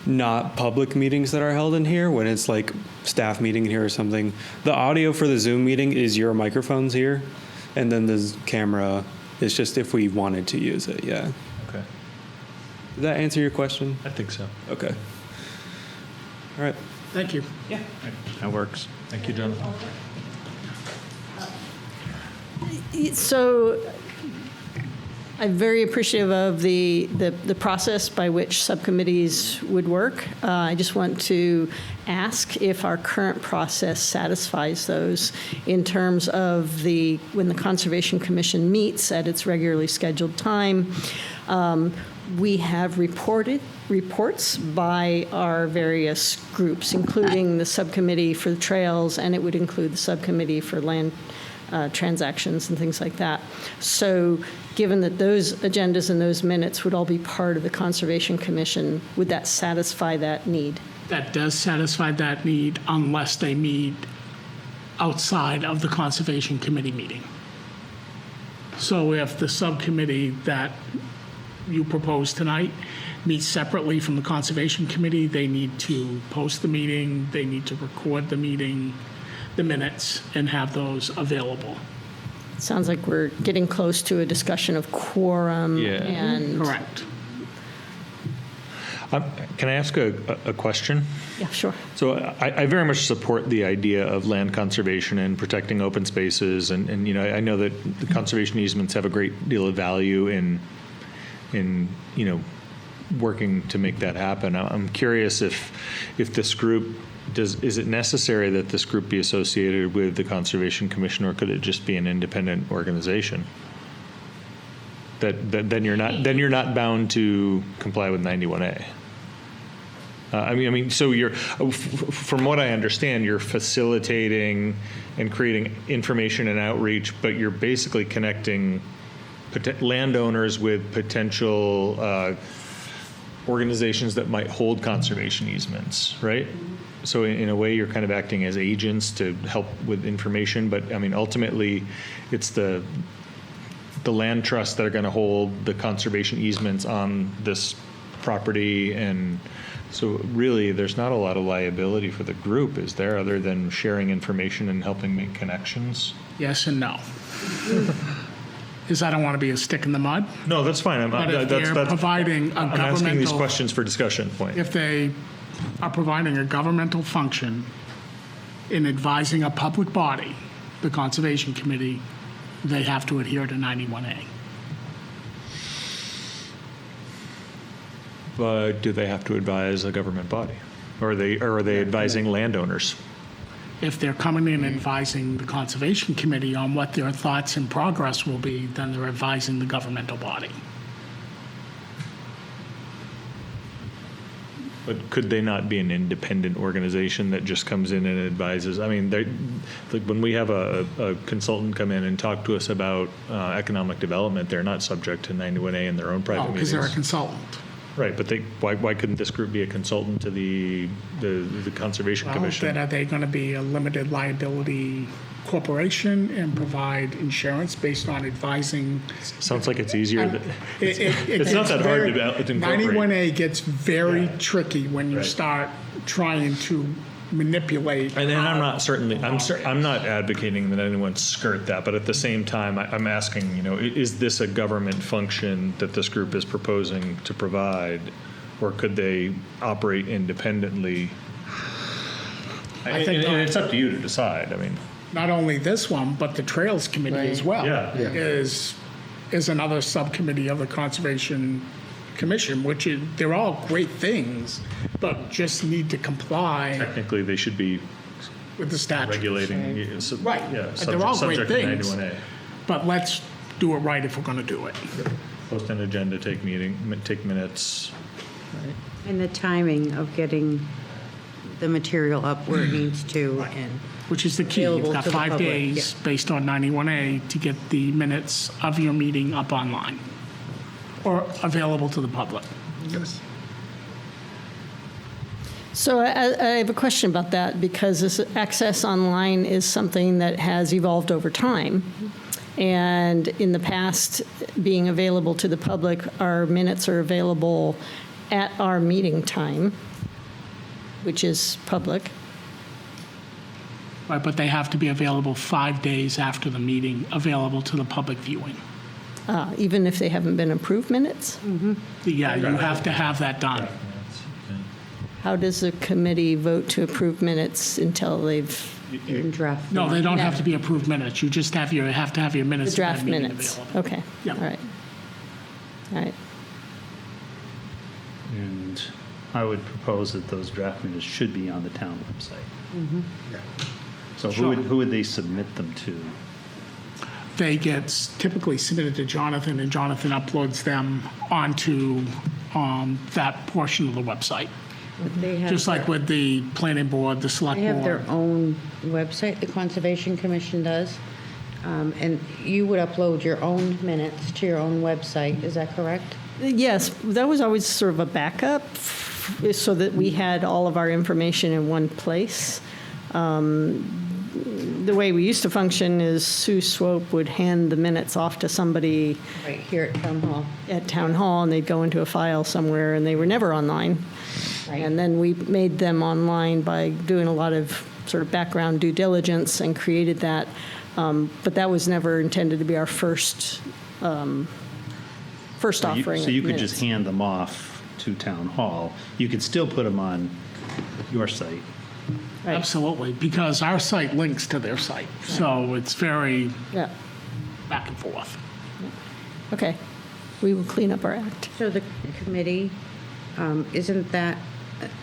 not public meetings that are held in here, when it's staff meeting in here or something. The audio for the Zoom meeting is your microphones here, and then the camera is just if we wanted to use it, yeah. Okay. Did that answer your question? I think so. Okay. All right. Thank you. That works. Thank you, Jonathan. So I'm very appreciative of the process by which subcommittees would work. I just want to ask if our current process satisfies those in terms of when the Conservation Commission meets at its regularly scheduled time. We have reports by our various groups, including the subcommittee for the trails, and it would include the subcommittee for land transactions and things like that. So given that those agendas and those minutes would all be part of the Conservation Commission, would that satisfy that need? That does satisfy that need unless they meet outside of the Conservation Committee meeting. So if the subcommittee that you propose tonight meets separately from the Conservation Committee, they need to post the meeting, they need to record the meeting, the minutes, and have those available. Sounds like we're getting close to a discussion of quorum and. Correct. Can I ask a question? Yeah, sure. So I very much support the idea of land conservation and protecting open spaces, and I know that the conservation easements have a great deal of value in working to make that happen. I'm curious if this group is it necessary that this group be associated with the Conservation Commission, or could it just be an independent organization? That then you're not bound to comply with 91A. So you're, from what I understand, you're facilitating and creating information and outreach, but you're basically connecting landowners with potential organizations that might hold conservation easements, right? So in a way, you're kind of acting as agents to help with information, but ultimately, it's the land trusts that are going to hold the conservation easements on this property, and so really, there's not a lot of liability for the group, is there, other than sharing information and helping make connections? Yes and no. Because I don't want to be a stick in the mud. No, that's fine. But if they're providing a I'm asking these governmental, questions for discussion point. if they are providing a governmental function in advising a public body, the Conservation Committee, they have to adhere to 91A. Do they have to advise a government body? Or are they advising landowners? If they're coming in and advising the Conservation Committee on what their thoughts and progress will be, then they're advising the governmental body. But could they not be an independent organization that just comes in and advises? I mean, like when we have a consultant come in and talk to us about economic development, they're not subject to 91A in their own private meetings. Because they're a consultant. Right, but why couldn't this group be a consultant to the Conservation Well, Commission? then are they going to be a limited liability corporation and provide insurance based on advising? Sounds like it's easier. It's not that hard to incorporate. 91A gets very tricky when you Right. start trying to manipulate. And I'm not how- I'm not advocating that anyone skirt that, but at the same time, I'm asking, is this a government function that this group is proposing to provide, or could they operate independently? I think and not. it's up to you to decide. I mean, Not only this one, but the Trails Committee as well Yeah. Yeah. is another subcommittee of the Conservation Commission, which they're all great things, but just need to comply technically, they should be with the statute. regulating. Right. Yeah, They're all great subject to things. 91A. But let's do it right if we're going to do it. Post an agenda, take minutes. And the timing of getting the material up where it needs to, and Which is the key. You've Available got to the 5 public, days based on 91A to get the minutes of your meeting up online or available to the public. Yes. So I have a question about that, because this access online is something that has evolved over time. And in the past, being available to the public, our minutes are available at our meeting time, which is public. Right, but they have to be available 5 days after the meeting, available to the public viewing. Even if they haven't been approved minutes? Yeah, you have to have that done. How does the committee vote to approve minutes until they've, in draft. No, form. they don't have to be approved minutes. You just have to have your minutes the of that draft meeting minutes? available. Okay, Yeah. all right. All right. And I would propose that those draft minutes should be on the town website. So who would they submit them to? They get typically submitted to Jonathan, and Jonathan uploads them onto that portion of the website. They have Just like with the planning board, the select They have their board. own website, the Conservation Commission does. And you would upload your own minutes to your own website, is that correct? Yes, that was always sort of a backup so that we had all of our information in one place. The way we used to function is Sue Swope would hand the minutes off to somebody Right here at Town Hall. at Town Hall, and they'd go into a file somewhere, and they were never online. Right. And then we made them online by doing a lot of sort of background due diligence and created that. But that was never intended to be our first offering So you of could just minutes. hand them off to town hall. You could still put them on your site. Right. Absolutely, because our site links to their site. So it's very Yeah, back and forth. okay. We will clean up our act. So the committee, isn't that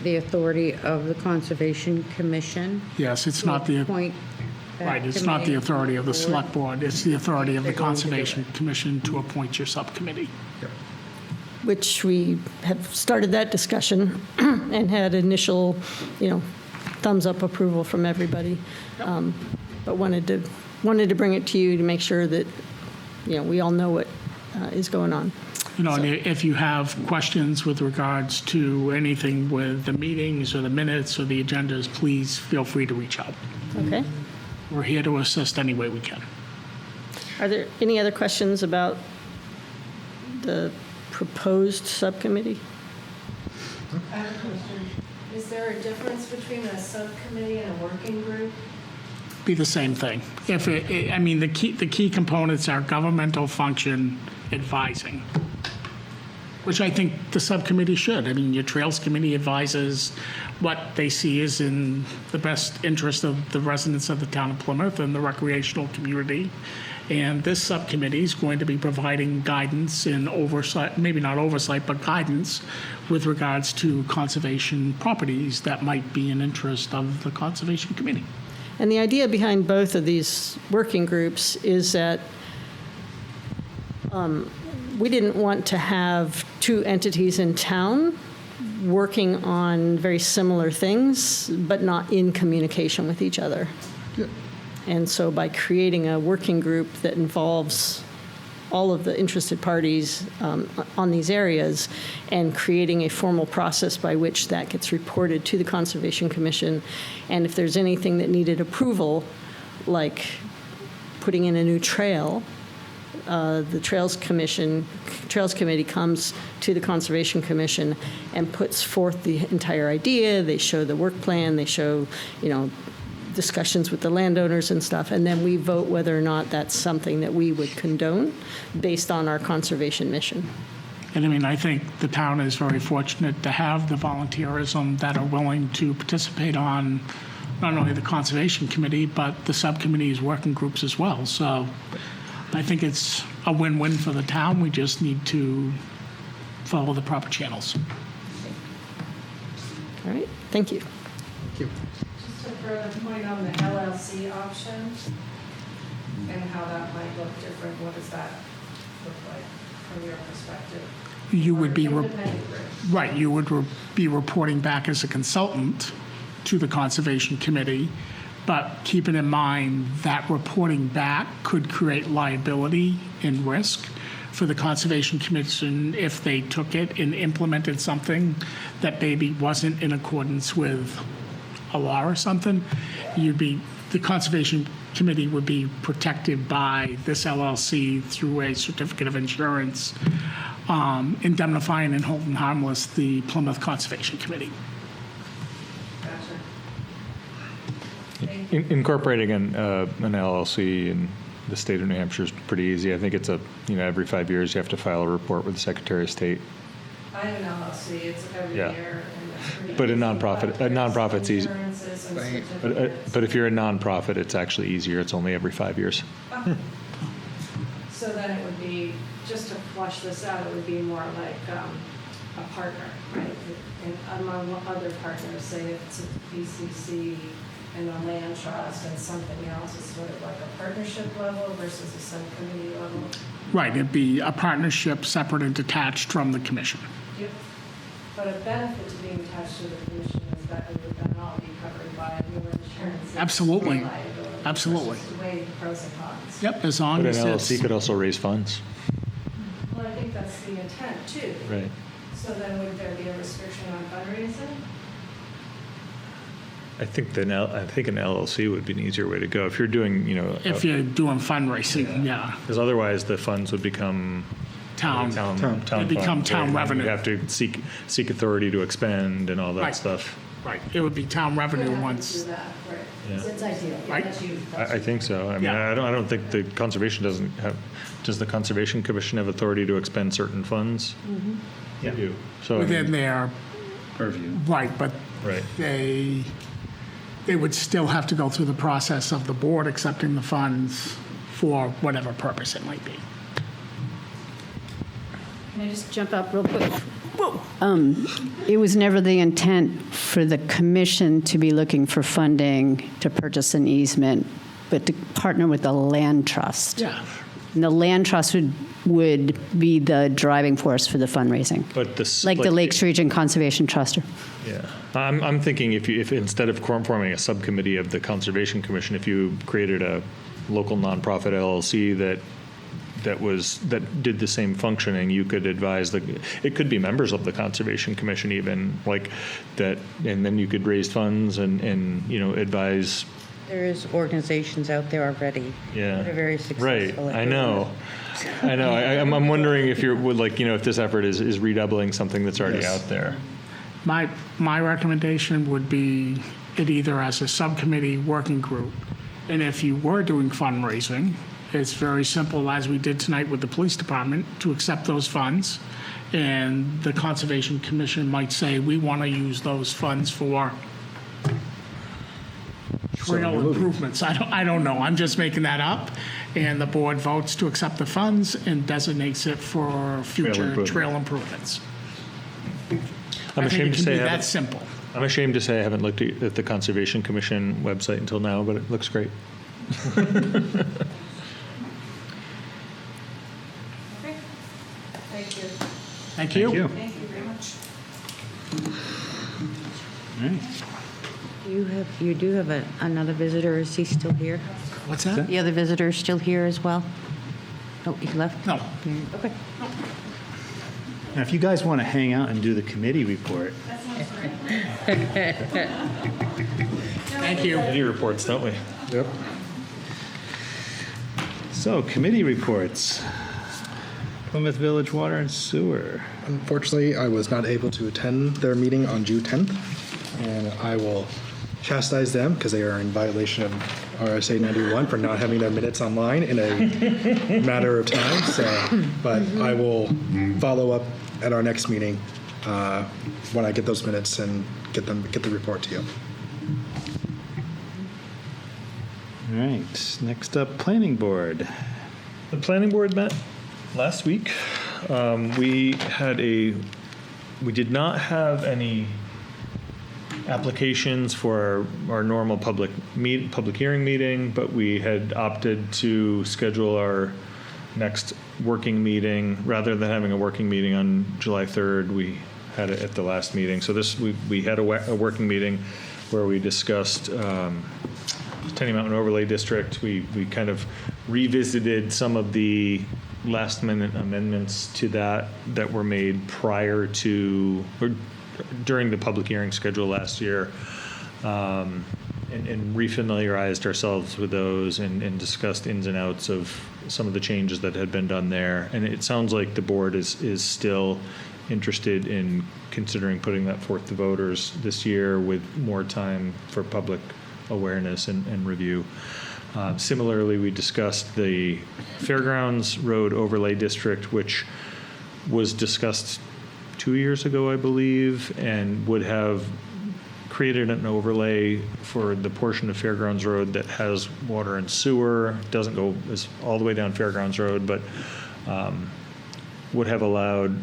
the authority of the Conservation Commission? Yes, it's to not the, appoint that right, it's not the committee authority of the board? select board. It's the authority of the They're going to do Conservation Commission to appoint your subcommittee. Which we have started that discussion and had initial, thumbs up approval from everybody. But wanted to bring it to you to make sure that, we all know what is going on. And if you have questions with regards to anything with the meetings or the minutes or the agendas, please feel free to reach out. Okay? We're here to assist any way we can. Are there any other questions about the proposed subcommittee? I have a question. Is there a difference between a subcommittee and a working group? Be the same thing. The key components are governmental function advising, which I think the subcommittee should. Your Trails Committee advises what they see is in the best interest of the residents of the town of Plymouth and the recreational community. And this subcommittee is going to be providing guidance and oversight, maybe not oversight, but guidance with regards to conservation properties that might be in interest of the Conservation Committee. And the idea behind both of these working groups is that we didn't want to have two entities in town working on very similar things, but not in communication with each other. And so by creating a working group that involves all of the interested parties on these areas and creating a formal process by which that gets reported to the Conservation Commission, and if there's anything that needed approval, like putting in a new trail, the Trails Committee comes to the Conservation Commission and puts forth the entire idea. They show the work plan, they show, discussions with the landowners and stuff, and then we vote whether or not that's something that we would condone based on our conservation mission. And I think the town is very fortunate to have the volunteerism that are willing to participate on not only the Conservation Committee, but the subcommittees, working groups as well. So I think it's a win-win for the town. We just need to follow the proper channels. All right, thank you. Just a further point on the LLC option and how that might look different. What does that look like from your perspective? You would be, Independent group. right, you would be reporting back as a consultant to the Conservation Committee, but keeping in mind that reporting back could create liability and risk for the Conservation Commission if they took it and implemented something that maybe wasn't in accordance with a law or something. The Conservation Committee would be protected by this LLC through a certificate of insurance, indemnifying and holding harmless the Plymouth Conservation Committee. Gotcha. Incorporating an LLC in the state of New Hampshire is pretty easy. I think it's every 5 years you have to file a report with the Secretary of State. I have an LLC. It's every Yeah. year. And it's pretty But a easy, nonprofit's easy. insurances and Right. certificates. But if you're a nonprofit, it's actually easier. It's only every 5 years. So then it would be, just to flush this out, it would be more like a partner, right? And among other partners, say if it's a PCC and a land trust and something else, it's sort of like a partnership level versus a subcommittee level. Right, it'd be a partnership separate and detached from the commission. Yep. But a benefit to being attached to the commission is that it would then all be covered by your insurance. Absolutely. Liability Absolutely. versus to weigh the pros and cons. Yep, as long But an as LLC it's, could also raise funds. Well, I think that's the intent too. Right. So then would there be a restriction on fundraising? I think an LLC would be an easier way to go if you're doing, if you're doing fundraising, yeah. because otherwise the funds would become Town. town It'd become funds, town right? revenue. You have to seek authority to expend and all that Right. stuff. Right, it would be town revenue We'd have to once, do that, right. Yeah. It's ideal. Right. That's you. I think so. I mean, Yeah. I don't think the conservation does the Conservation Commission have authority to expend certain funds? Yeah. They do. So, within their, Purview. right, but right. they would still have to go through the process of the board accepting the funds for whatever purpose it might be. Can I just jump up real quick? It was never the intent for the commission to be looking for funding to purchase an easement, but to partner with the land trust. Yeah. And the land trust would be the driving force for the fundraising, But this, like the Lakes Region Conservation Trust. Yeah, I'm thinking if instead of forming a subcommittee of the Conservation Commission, if you created a local nonprofit LLC that did the same functioning, you could advise it could be members of the Conservation Commission even, like that, and then you could raise funds and advise. There is organizations out there already. Yeah. That are very Right, successful. I know. I'm wondering if if this effort is redoubling something that's already Yes. out there. My recommendation would be it either as a subcommittee working group, and if you were doing fundraising, it's very simple, as we did tonight with the police department, to accept those funds, and the Conservation Commission might say, we want to use those funds for trail improvements. I don't know, I'm just making that up, and the board votes to accept the funds and designates it for future improvement. trail improvements. I'm I think ashamed it to can say be I that haven't- simple. I'm ashamed to say I haven't looked at the Conservation Commission website until now, but it looks great. Okay. Thank you. Thank you. Thank you. Thank you very much. All right. You do have another visitor. Is he still here? What's that? The other visitor is still here as well? Oh, he left? No. Okay. Now, if you guys want to hang out and do the committee report, Thank you. Committee reports, don't we? Yep. so committee reports. Plymouth Village Water and Sewer. Unfortunately, I was not able to attend their meeting on June 10th, and I will chastise them because they are in violation of RSA 91 for not having their minutes online in a matter of time. So, but I will follow up at our next meeting when I get those minutes and get the report to you. All right. Next up, Planning Board. The planning board met last week. We did not have any applications for our normal public hearing meeting, but we had opted to schedule our next working meeting. Rather than having a working meeting on July 3rd, we had it at the last meeting. So we had a working meeting where we discussed Tenny Mountain Overlay District. We kind of revisited some of the last minute amendments to that were made prior to or during the public hearing schedule last year, and refamiliarized ourselves with those and discussed ins and outs of some of the changes that had been done there. And it sounds like the board is still interested in considering putting that forth to voters this year with more time for public awareness and review. Similarly, we discussed the Fairgrounds Road Overlay District, which was discussed 2 years ago, I believe, and would have created an overlay for the portion of Fairgrounds Road that has water and sewer, doesn't go all the way down Fairgrounds Road, but would have allowed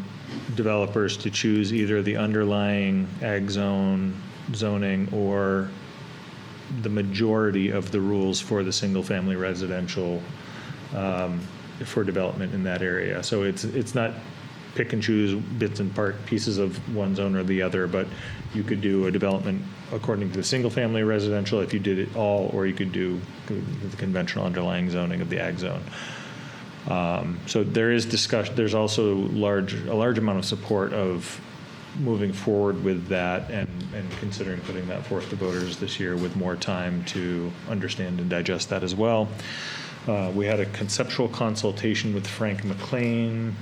developers to choose either the underlying ag zoning or the majority of the rules for the single-family residential for development in that area. So it's not pick and choose bits and pieces of one zone or the other, but you could do a development according to the single-family residential if you did it all, or you could do the conventional underlying zoning of the ag zone. So there is discussion. There's also a large amount of support of moving forward with that and considering putting that forth to voters this year with more time to understand and digest that as well. We had a conceptual consultation with Frank McLean.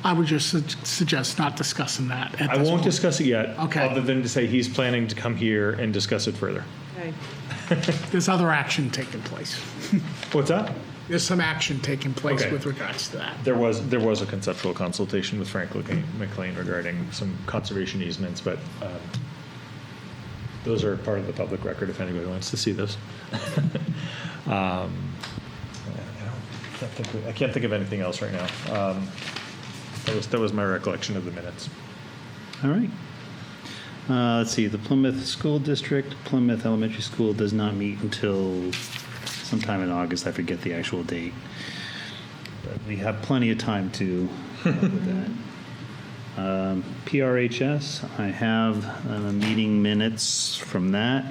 I would just suggest not discussing that at I this won't point. discuss it yet, Okay. other than to say he's planning to come here and discuss it further. Okay. There's other action taking place. What's that? There's some action taking place Okay. with regards to that. There was a conceptual consultation with Frank McLean regarding some conservation easements, but those are part of the public record if anybody wants to see those. I can't think of anything else right now. That was my recollection of the minutes. All right. Let's see, the Plymouth School District, Plymouth Elementary School does not meet until sometime in August. I forget the actual date. But we have plenty of time to with that. PRHS, I have meeting minutes from that.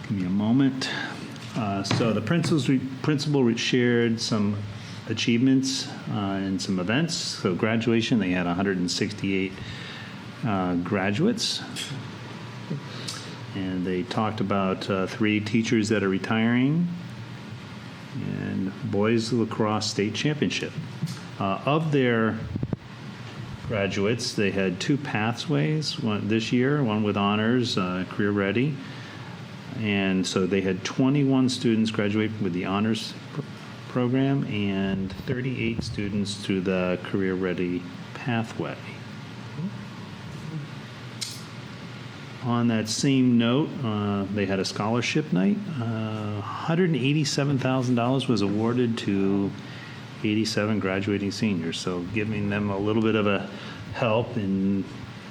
Give me a moment. So the principal shared some achievements and some events. So graduation, they had 168 graduates. And they talked about 3 teachers that are retiring and boys lacrosse state championship. Of their graduates, they had 2 pathways this year, one with honors, career ready. And so they had 21 students graduate with the honors program and 38 students through the career ready pathway. On that same note, they had a scholarship night. $187,000 was awarded to 87 graduating seniors, so giving them a little bit of a help in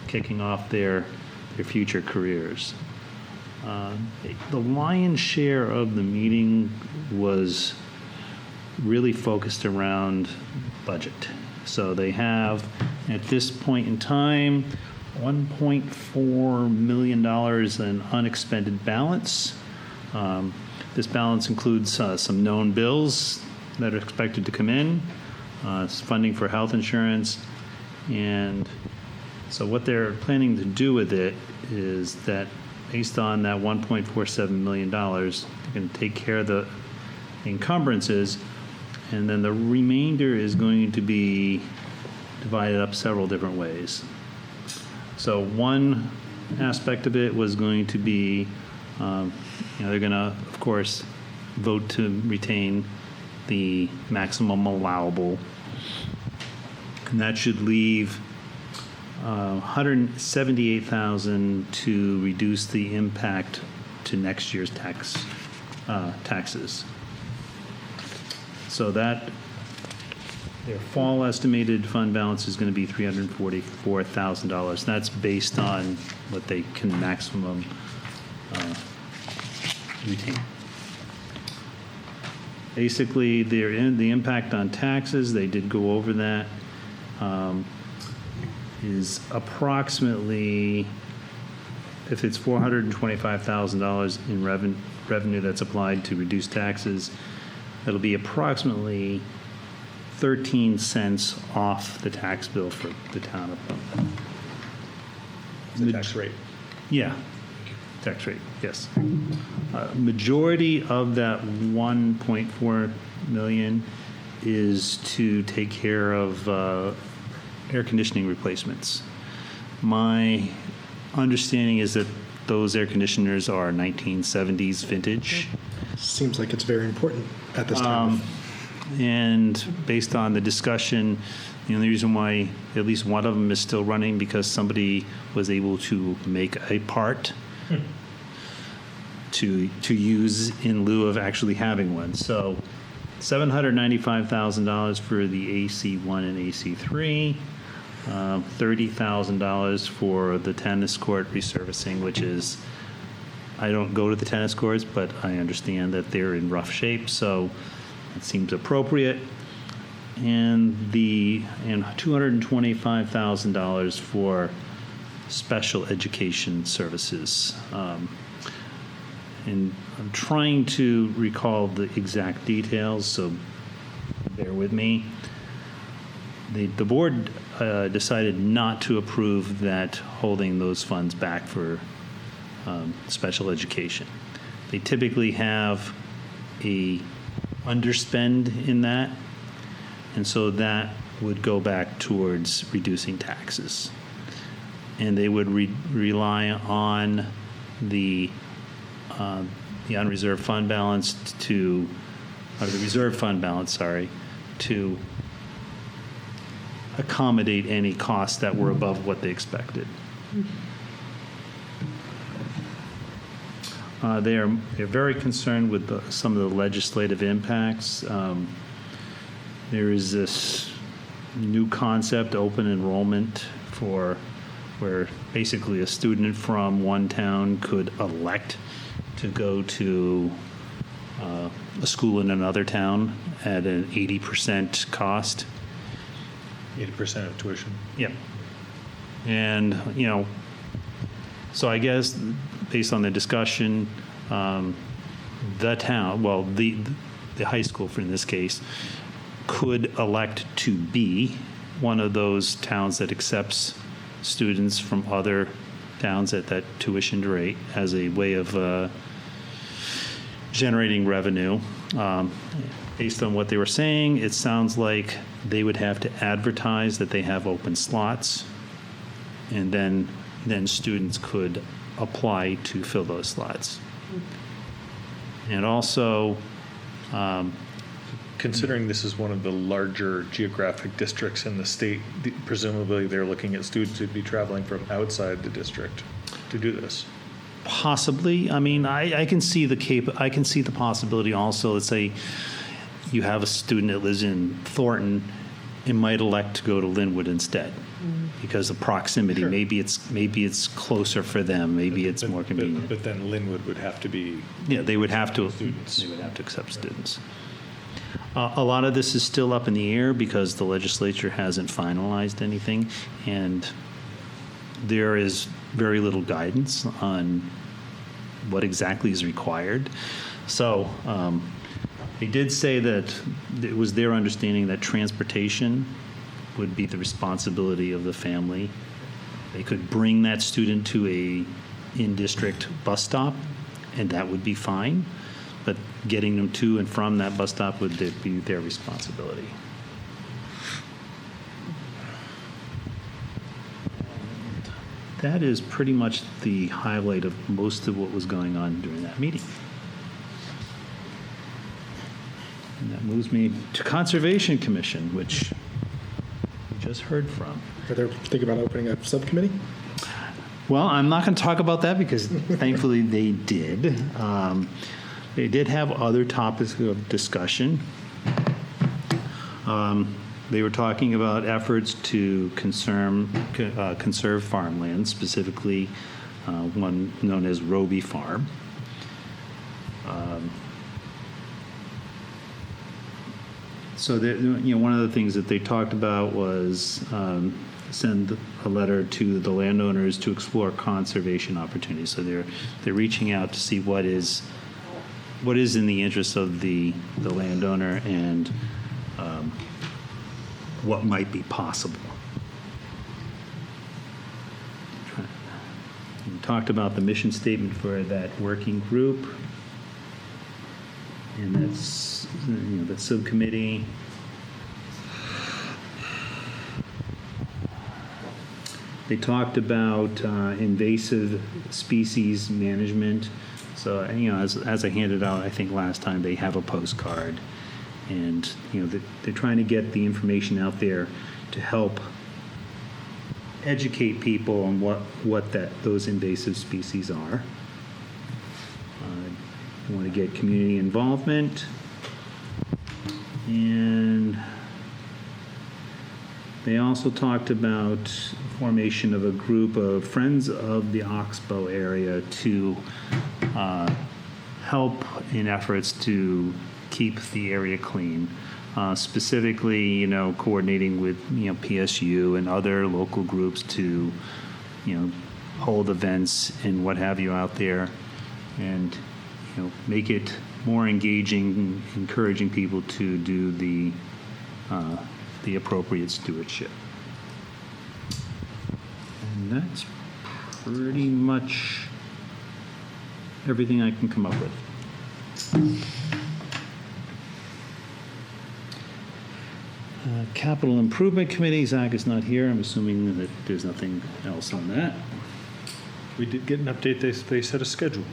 kicking off their future careers. The lion's share of the meeting was really focused around budget. So they have, at this point in time, $1.4 million in unexpended balance. This balance includes some known bills that are expected to come in, funding for health insurance, and so what they're planning to do with it is that based on that $1.47 million, they're going to take care of the encumbrances, and then the remainder is going to be divided up several different ways. So one aspect of it was going to be, they're going to, of course, vote to retain the maximum allowable, and that should leave $178,000 to reduce the impact to next year's taxes. So that their fall estimated fund balance is going to be $344,000. That's based on what they can maximum retain. Basically, the impact on taxes, they did go over that, is approximately, if it's $425,000 in revenue that's applied to reduce taxes, it'll be approximately 13 cents off the tax bill for the town of Plymouth. The tax rate. Yeah, tax rate, yes. Majority of that 1.4 million is to take care of air conditioning replacements. My understanding is that those air conditioners are 1970s vintage. Seems like it's very important at this time. And based on the discussion, the only reason why at least one of them is still running because somebody was able to make a part to use in lieu of actually having one. So $795,000 for the AC1 and AC3, $30,000 for the tennis court resurfacing, which is, I don't go to the tennis courts, but I understand that they're in rough shape, so it seems appropriate. And $225,000 for special education services. And I'm trying to recall the exact details, so bear with me. The board decided not to approve that holding those funds back for special education. They typically have a underspend in that, and so that would go back towards reducing taxes. And they would rely on the unreserved fund balance to, or the reserve fund balance, sorry, to accommodate any costs that were above what they expected. They're very concerned with some of the legislative impacts. There is this new concept, open enrollment, for where basically a student from one town could elect to go to a school in another town at an 80% cost. 80% of tuition. Yep. And, so I guess based on the discussion, the town, well, the high school, in this case, could elect to be one of those towns that accepts students from other towns at that tuition rate as a way of generating revenue. Based on what they were saying, it sounds like they would have to advertise that they have open slots, and then students could apply to fill those slots. And also, Considering this is one of the larger geographic districts in the state, presumably they're looking at students who'd be traveling from outside the district to do this. possibly, I mean, I can see I can see the possibility also. Let's say you have a student that lives in Thornton and might elect to go to Linwood instead because of proximity. Sure. Maybe it's closer for them. Maybe it's more convenient. But then Linwood would have to be. Yeah, they would have to. Students. They would have to accept students. A lot of this is still up in the air because the legislature hasn't finalized anything, and there is very little guidance on what exactly is required. So they did say that it was their understanding that transportation would be the responsibility of the family. They could bring that student to a in-district bus stop, and that would be fine. But getting them to and from that bus stop would be their responsibility. That is pretty much the highlight of most of what was going on during that meeting. And that moves me to Conservation Commission, which we just heard from. Are they thinking about opening a subcommittee? Well, I'm not going to talk about that because thankfully they did. They did have other topics of discussion. They were talking about efforts to conserve farmland, specifically one known as Roby Farm. So one of the things that they talked about was send a letter to the landowners to explore conservation opportunities. So they're reaching out to see what is in the interest of the landowner and what might be possible. We talked about the mission statement for that working group, and that's the subcommittee. They talked about invasive species management. So, as I handed out, I think last time, they have a postcard. And, they're trying to get the information out there to help educate people on what those invasive species are. I want to get community involvement. And they also talked about formation of a group of friends of the Oxbow area to help in efforts to keep the area clean. Specifically, coordinating with, PSU and other local groups to, hold events and what have you out there, and, make it more engaging, encouraging people to do the appropriate stewardship. And that's pretty much everything I can come up with. Capital Improvement Committee, Zach is not here. I'm assuming that there's nothing else on that. We did get an update. They set a schedule.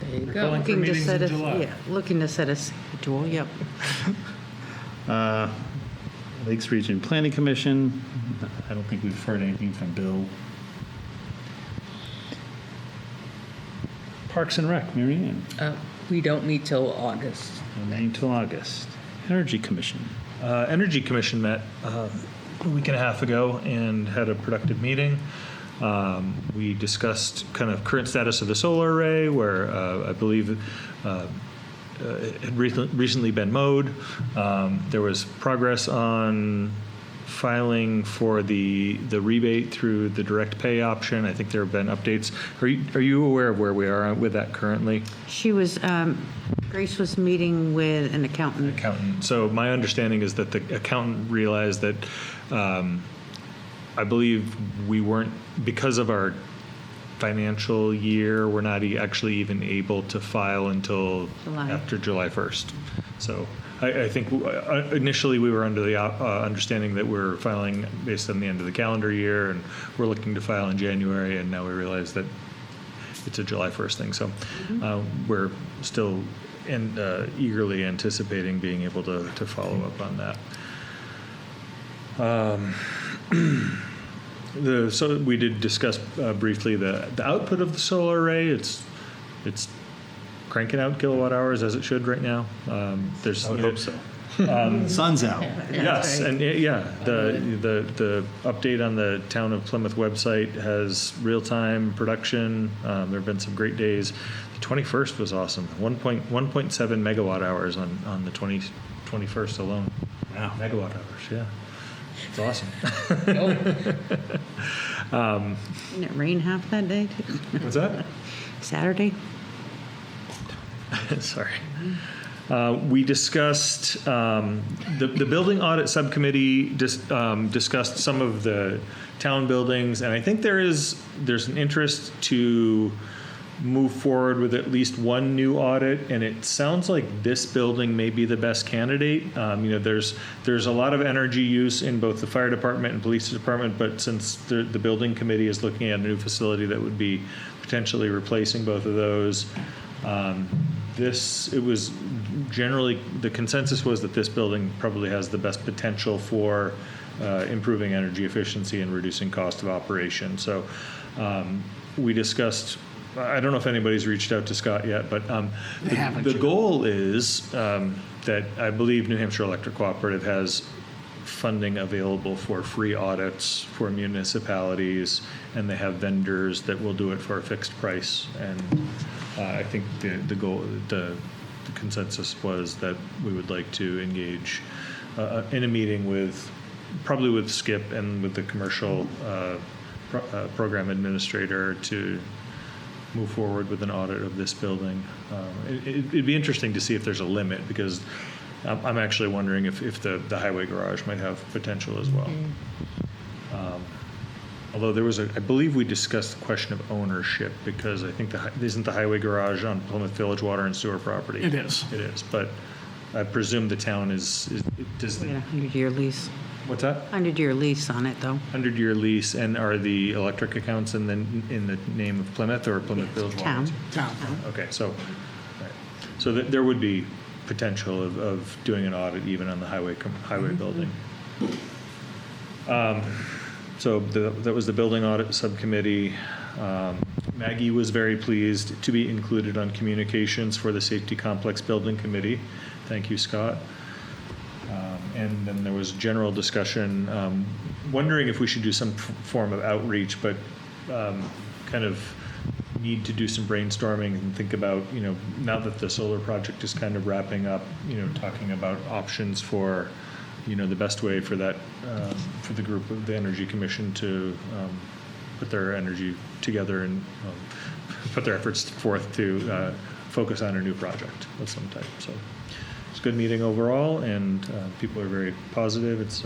There you They're go. calling for Looking to meetings set in a, July. yeah, looking to set a schedule, yep. Lakes Region Planning Commission, I don't think we've heard anything from Bill. Parks and Rec, Mary Ann, We don't meet till August. until August. Energy Commission. Energy Commission met a week and a half ago and had a productive meeting. We discussed kind of current status of the solar array, where I believe it had recently been mowed. There was progress on filing for the rebate through the direct pay option. I think there have been updates. Are you aware of where we are with that currently? She was, Grace was meeting with an accountant. So my understanding is that the accountant realized that I believe we weren't, because of our financial year, we're not actually even able to file until July. after July 1st. So I think initially we were under the understanding that we're filing based on the end of the calendar year, and we're looking to file in January, and now we realize that it's a July 1st thing. So we're still eagerly anticipating being able to follow up on that. So we did discuss briefly the output of the solar array. It's cranking out kilowatt hours as it should right now. I would hope so. Sun's out. Yes, right. and the update on the Town of Plymouth website has real-time production. There have been some great days. The 21st was awesome. 1.7 megawatt hours on the 21st alone. Wow. Megawatt hours, yeah. It's awesome. Didn't it rain half that day, too? What's that? Saturday? Sorry. We discussed, the building audit subcommittee discussed some of the town buildings, and I think there's an interest to move forward with at least one new audit, and it sounds like this building may be the best candidate. There's a lot of energy use in both the fire department and police department, but since the building committee is looking at a new facility that would be potentially replacing both of those, it was generally, the consensus was that this building probably has the best potential for improving energy efficiency and reducing cost of operation. So we discussed, I don't know if anybody's reached out to Scott yet, but the goal is that I believe New Hampshire Electric Cooperative has funding available for free audits for municipalities, and they have vendors that will do it for a fixed price. And I think the goal, the consensus was that we would like to engage in a meeting probably with Skip and with the commercial program administrator to move forward with an audit of this building. It'd be interesting to see if there's a limit, because I'm actually wondering if the highway garage might have potential as well. Although I believe we discussed the question of ownership, because I think isn't the highway garage on Plymouth Village Water and Sewer property? It is. It is, but I presume the town does We had a 100-year lease. what's that? 100-year lease on it, though. 100-year lease, and are the electric accounts in the name of Plymouth or Plymouth Village Water? Town. Town. Okay, so, right. So there would be potential of doing an audit even on the highway building. So that was the building audit subcommittee. Maggie was very pleased to be included on communications for the safety complex building committee. Thank you, Scott. And then there was general discussion, wondering if we should do some form of outreach, but kind of need to do some brainstorming and think about, now that the solar project is kind of wrapping up, talking about options for, the best way for that, for the group of the Energy Commission to put their energy together and put their efforts forth to focus on a new project of some type. So it's a good meeting overall, and people are very positive. It's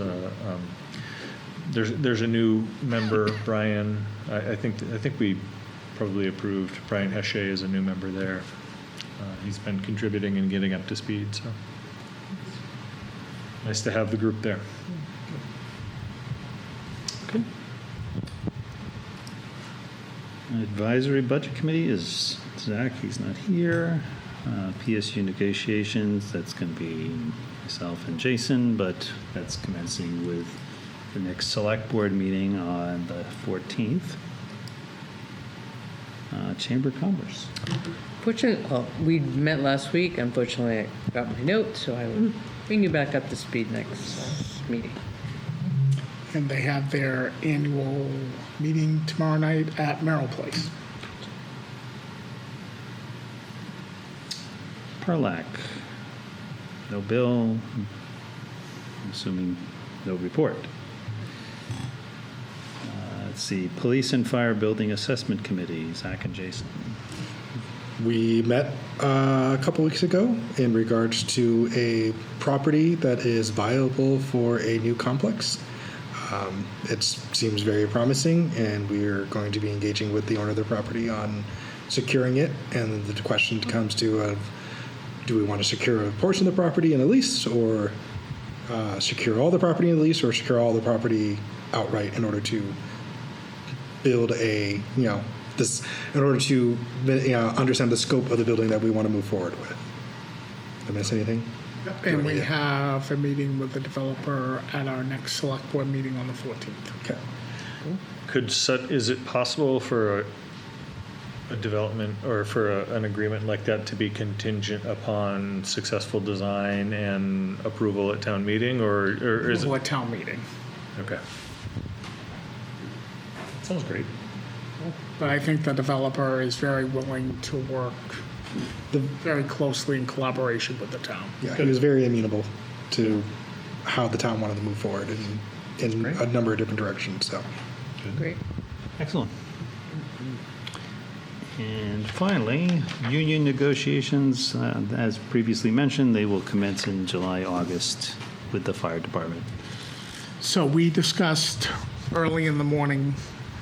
there's a new member, Brian. I think we probably approved Brian Heshe as a new member there. He's been contributing and getting up to speed, so nice to have the group there. Okay. Advisory Budget Committee is Zach, he's not here. PSU negotiations, that's going to be myself and Jason, but that's commencing with the next select board meeting on the 14th. Chamber of Commerce. We met last week. Unfortunately, I got my notes, so I will bring you back up to speed next meeting. And they have their annual meeting tomorrow night at Merrill Place. Parlac, no bill, I'm assuming no report. Let's see, Police and Fire Building Assessment Committee, Zach and Jason. We met a couple weeks ago in regards to a property that is viable for a new complex. It seems very promising, and we are going to be engaging with the owner of the property on securing it. And the question comes to, do we want to secure a portion of the property in a lease, or secure all the property in a lease, or secure all the property outright in order to build in order to understand the scope of the building that we want to move forward with. Did I miss anything? And we have a meeting with the developer at our next select board meeting on the 14th. Okay. Is it possible for a development or for an agreement like that to be contingent upon successful design and approval at town meeting, or is it? Or town meeting. Okay. Sounds great. But I think the developer is very willing to work very closely in collaboration with the town. Yeah, he was very amenable to how the town wanted to move forward in a number of different directions. So, Great. Excellent. And finally, union negotiations, as previously mentioned, they will commence in July, August with the fire department. So we discussed early in the morning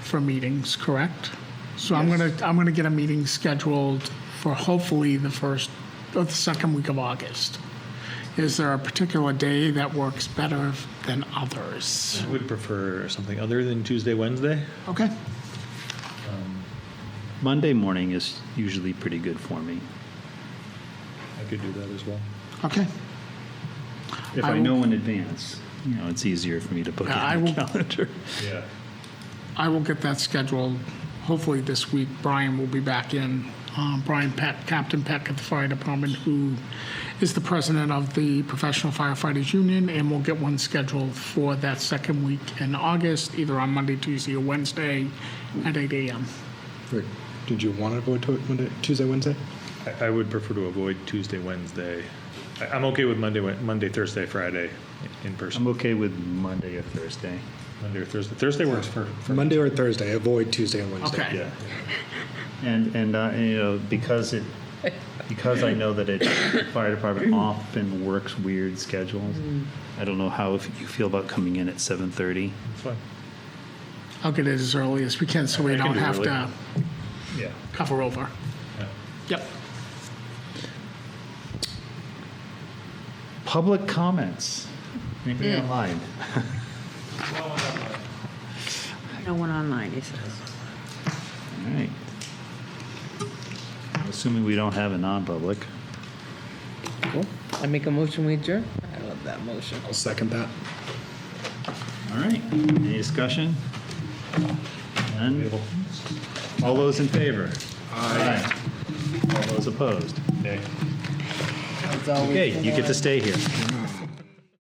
for meetings, correct? So I'm gonna get a meeting scheduled for hopefully the first or the second week of August. Is there a particular day that works better than others? I would prefer something other than Tuesday, Wednesday. Okay. Monday morning is usually pretty good for me. I could do that as well. Okay. If I know in advance, it's easier for me to book it Yeah, in the calendar. Yeah. I will get that scheduled. Hopefully this week. Brian will be back in. Brian Peck, Captain Peck at the fire department, who is the president of the Professional Firefighters Union, and we'll get one scheduled for that second week in August, either on Monday, Tuesday, or Wednesday at 8 a.m. Rick, did you want to avoid Tuesday, Wednesday? I would prefer to avoid Tuesday, Wednesday. I'm okay with Monday, Thursday, Friday in person. I'm okay with Monday or Thursday. Monday or Thursday. Thursday works for Monday or Thursday. Avoid Tuesday and Wednesday. Okay. Yeah. And because I know that fire department often works weird schedules. I don't know how if you feel about coming in at 7:30. It's fine. I'll get it as early as we can so we I can don't do have early. to Yeah. cover over. Yeah. Yep. Public comments. Anybody online? No one online, he says. All right. Assuming we don't have a non-public. Cool. I make a motion, we adjourn? I love that motion. I'll second that. All right, any discussion? None? All those in favor? Aye. All those opposed? Okay, That's all we Okay, can you get do. to stay here.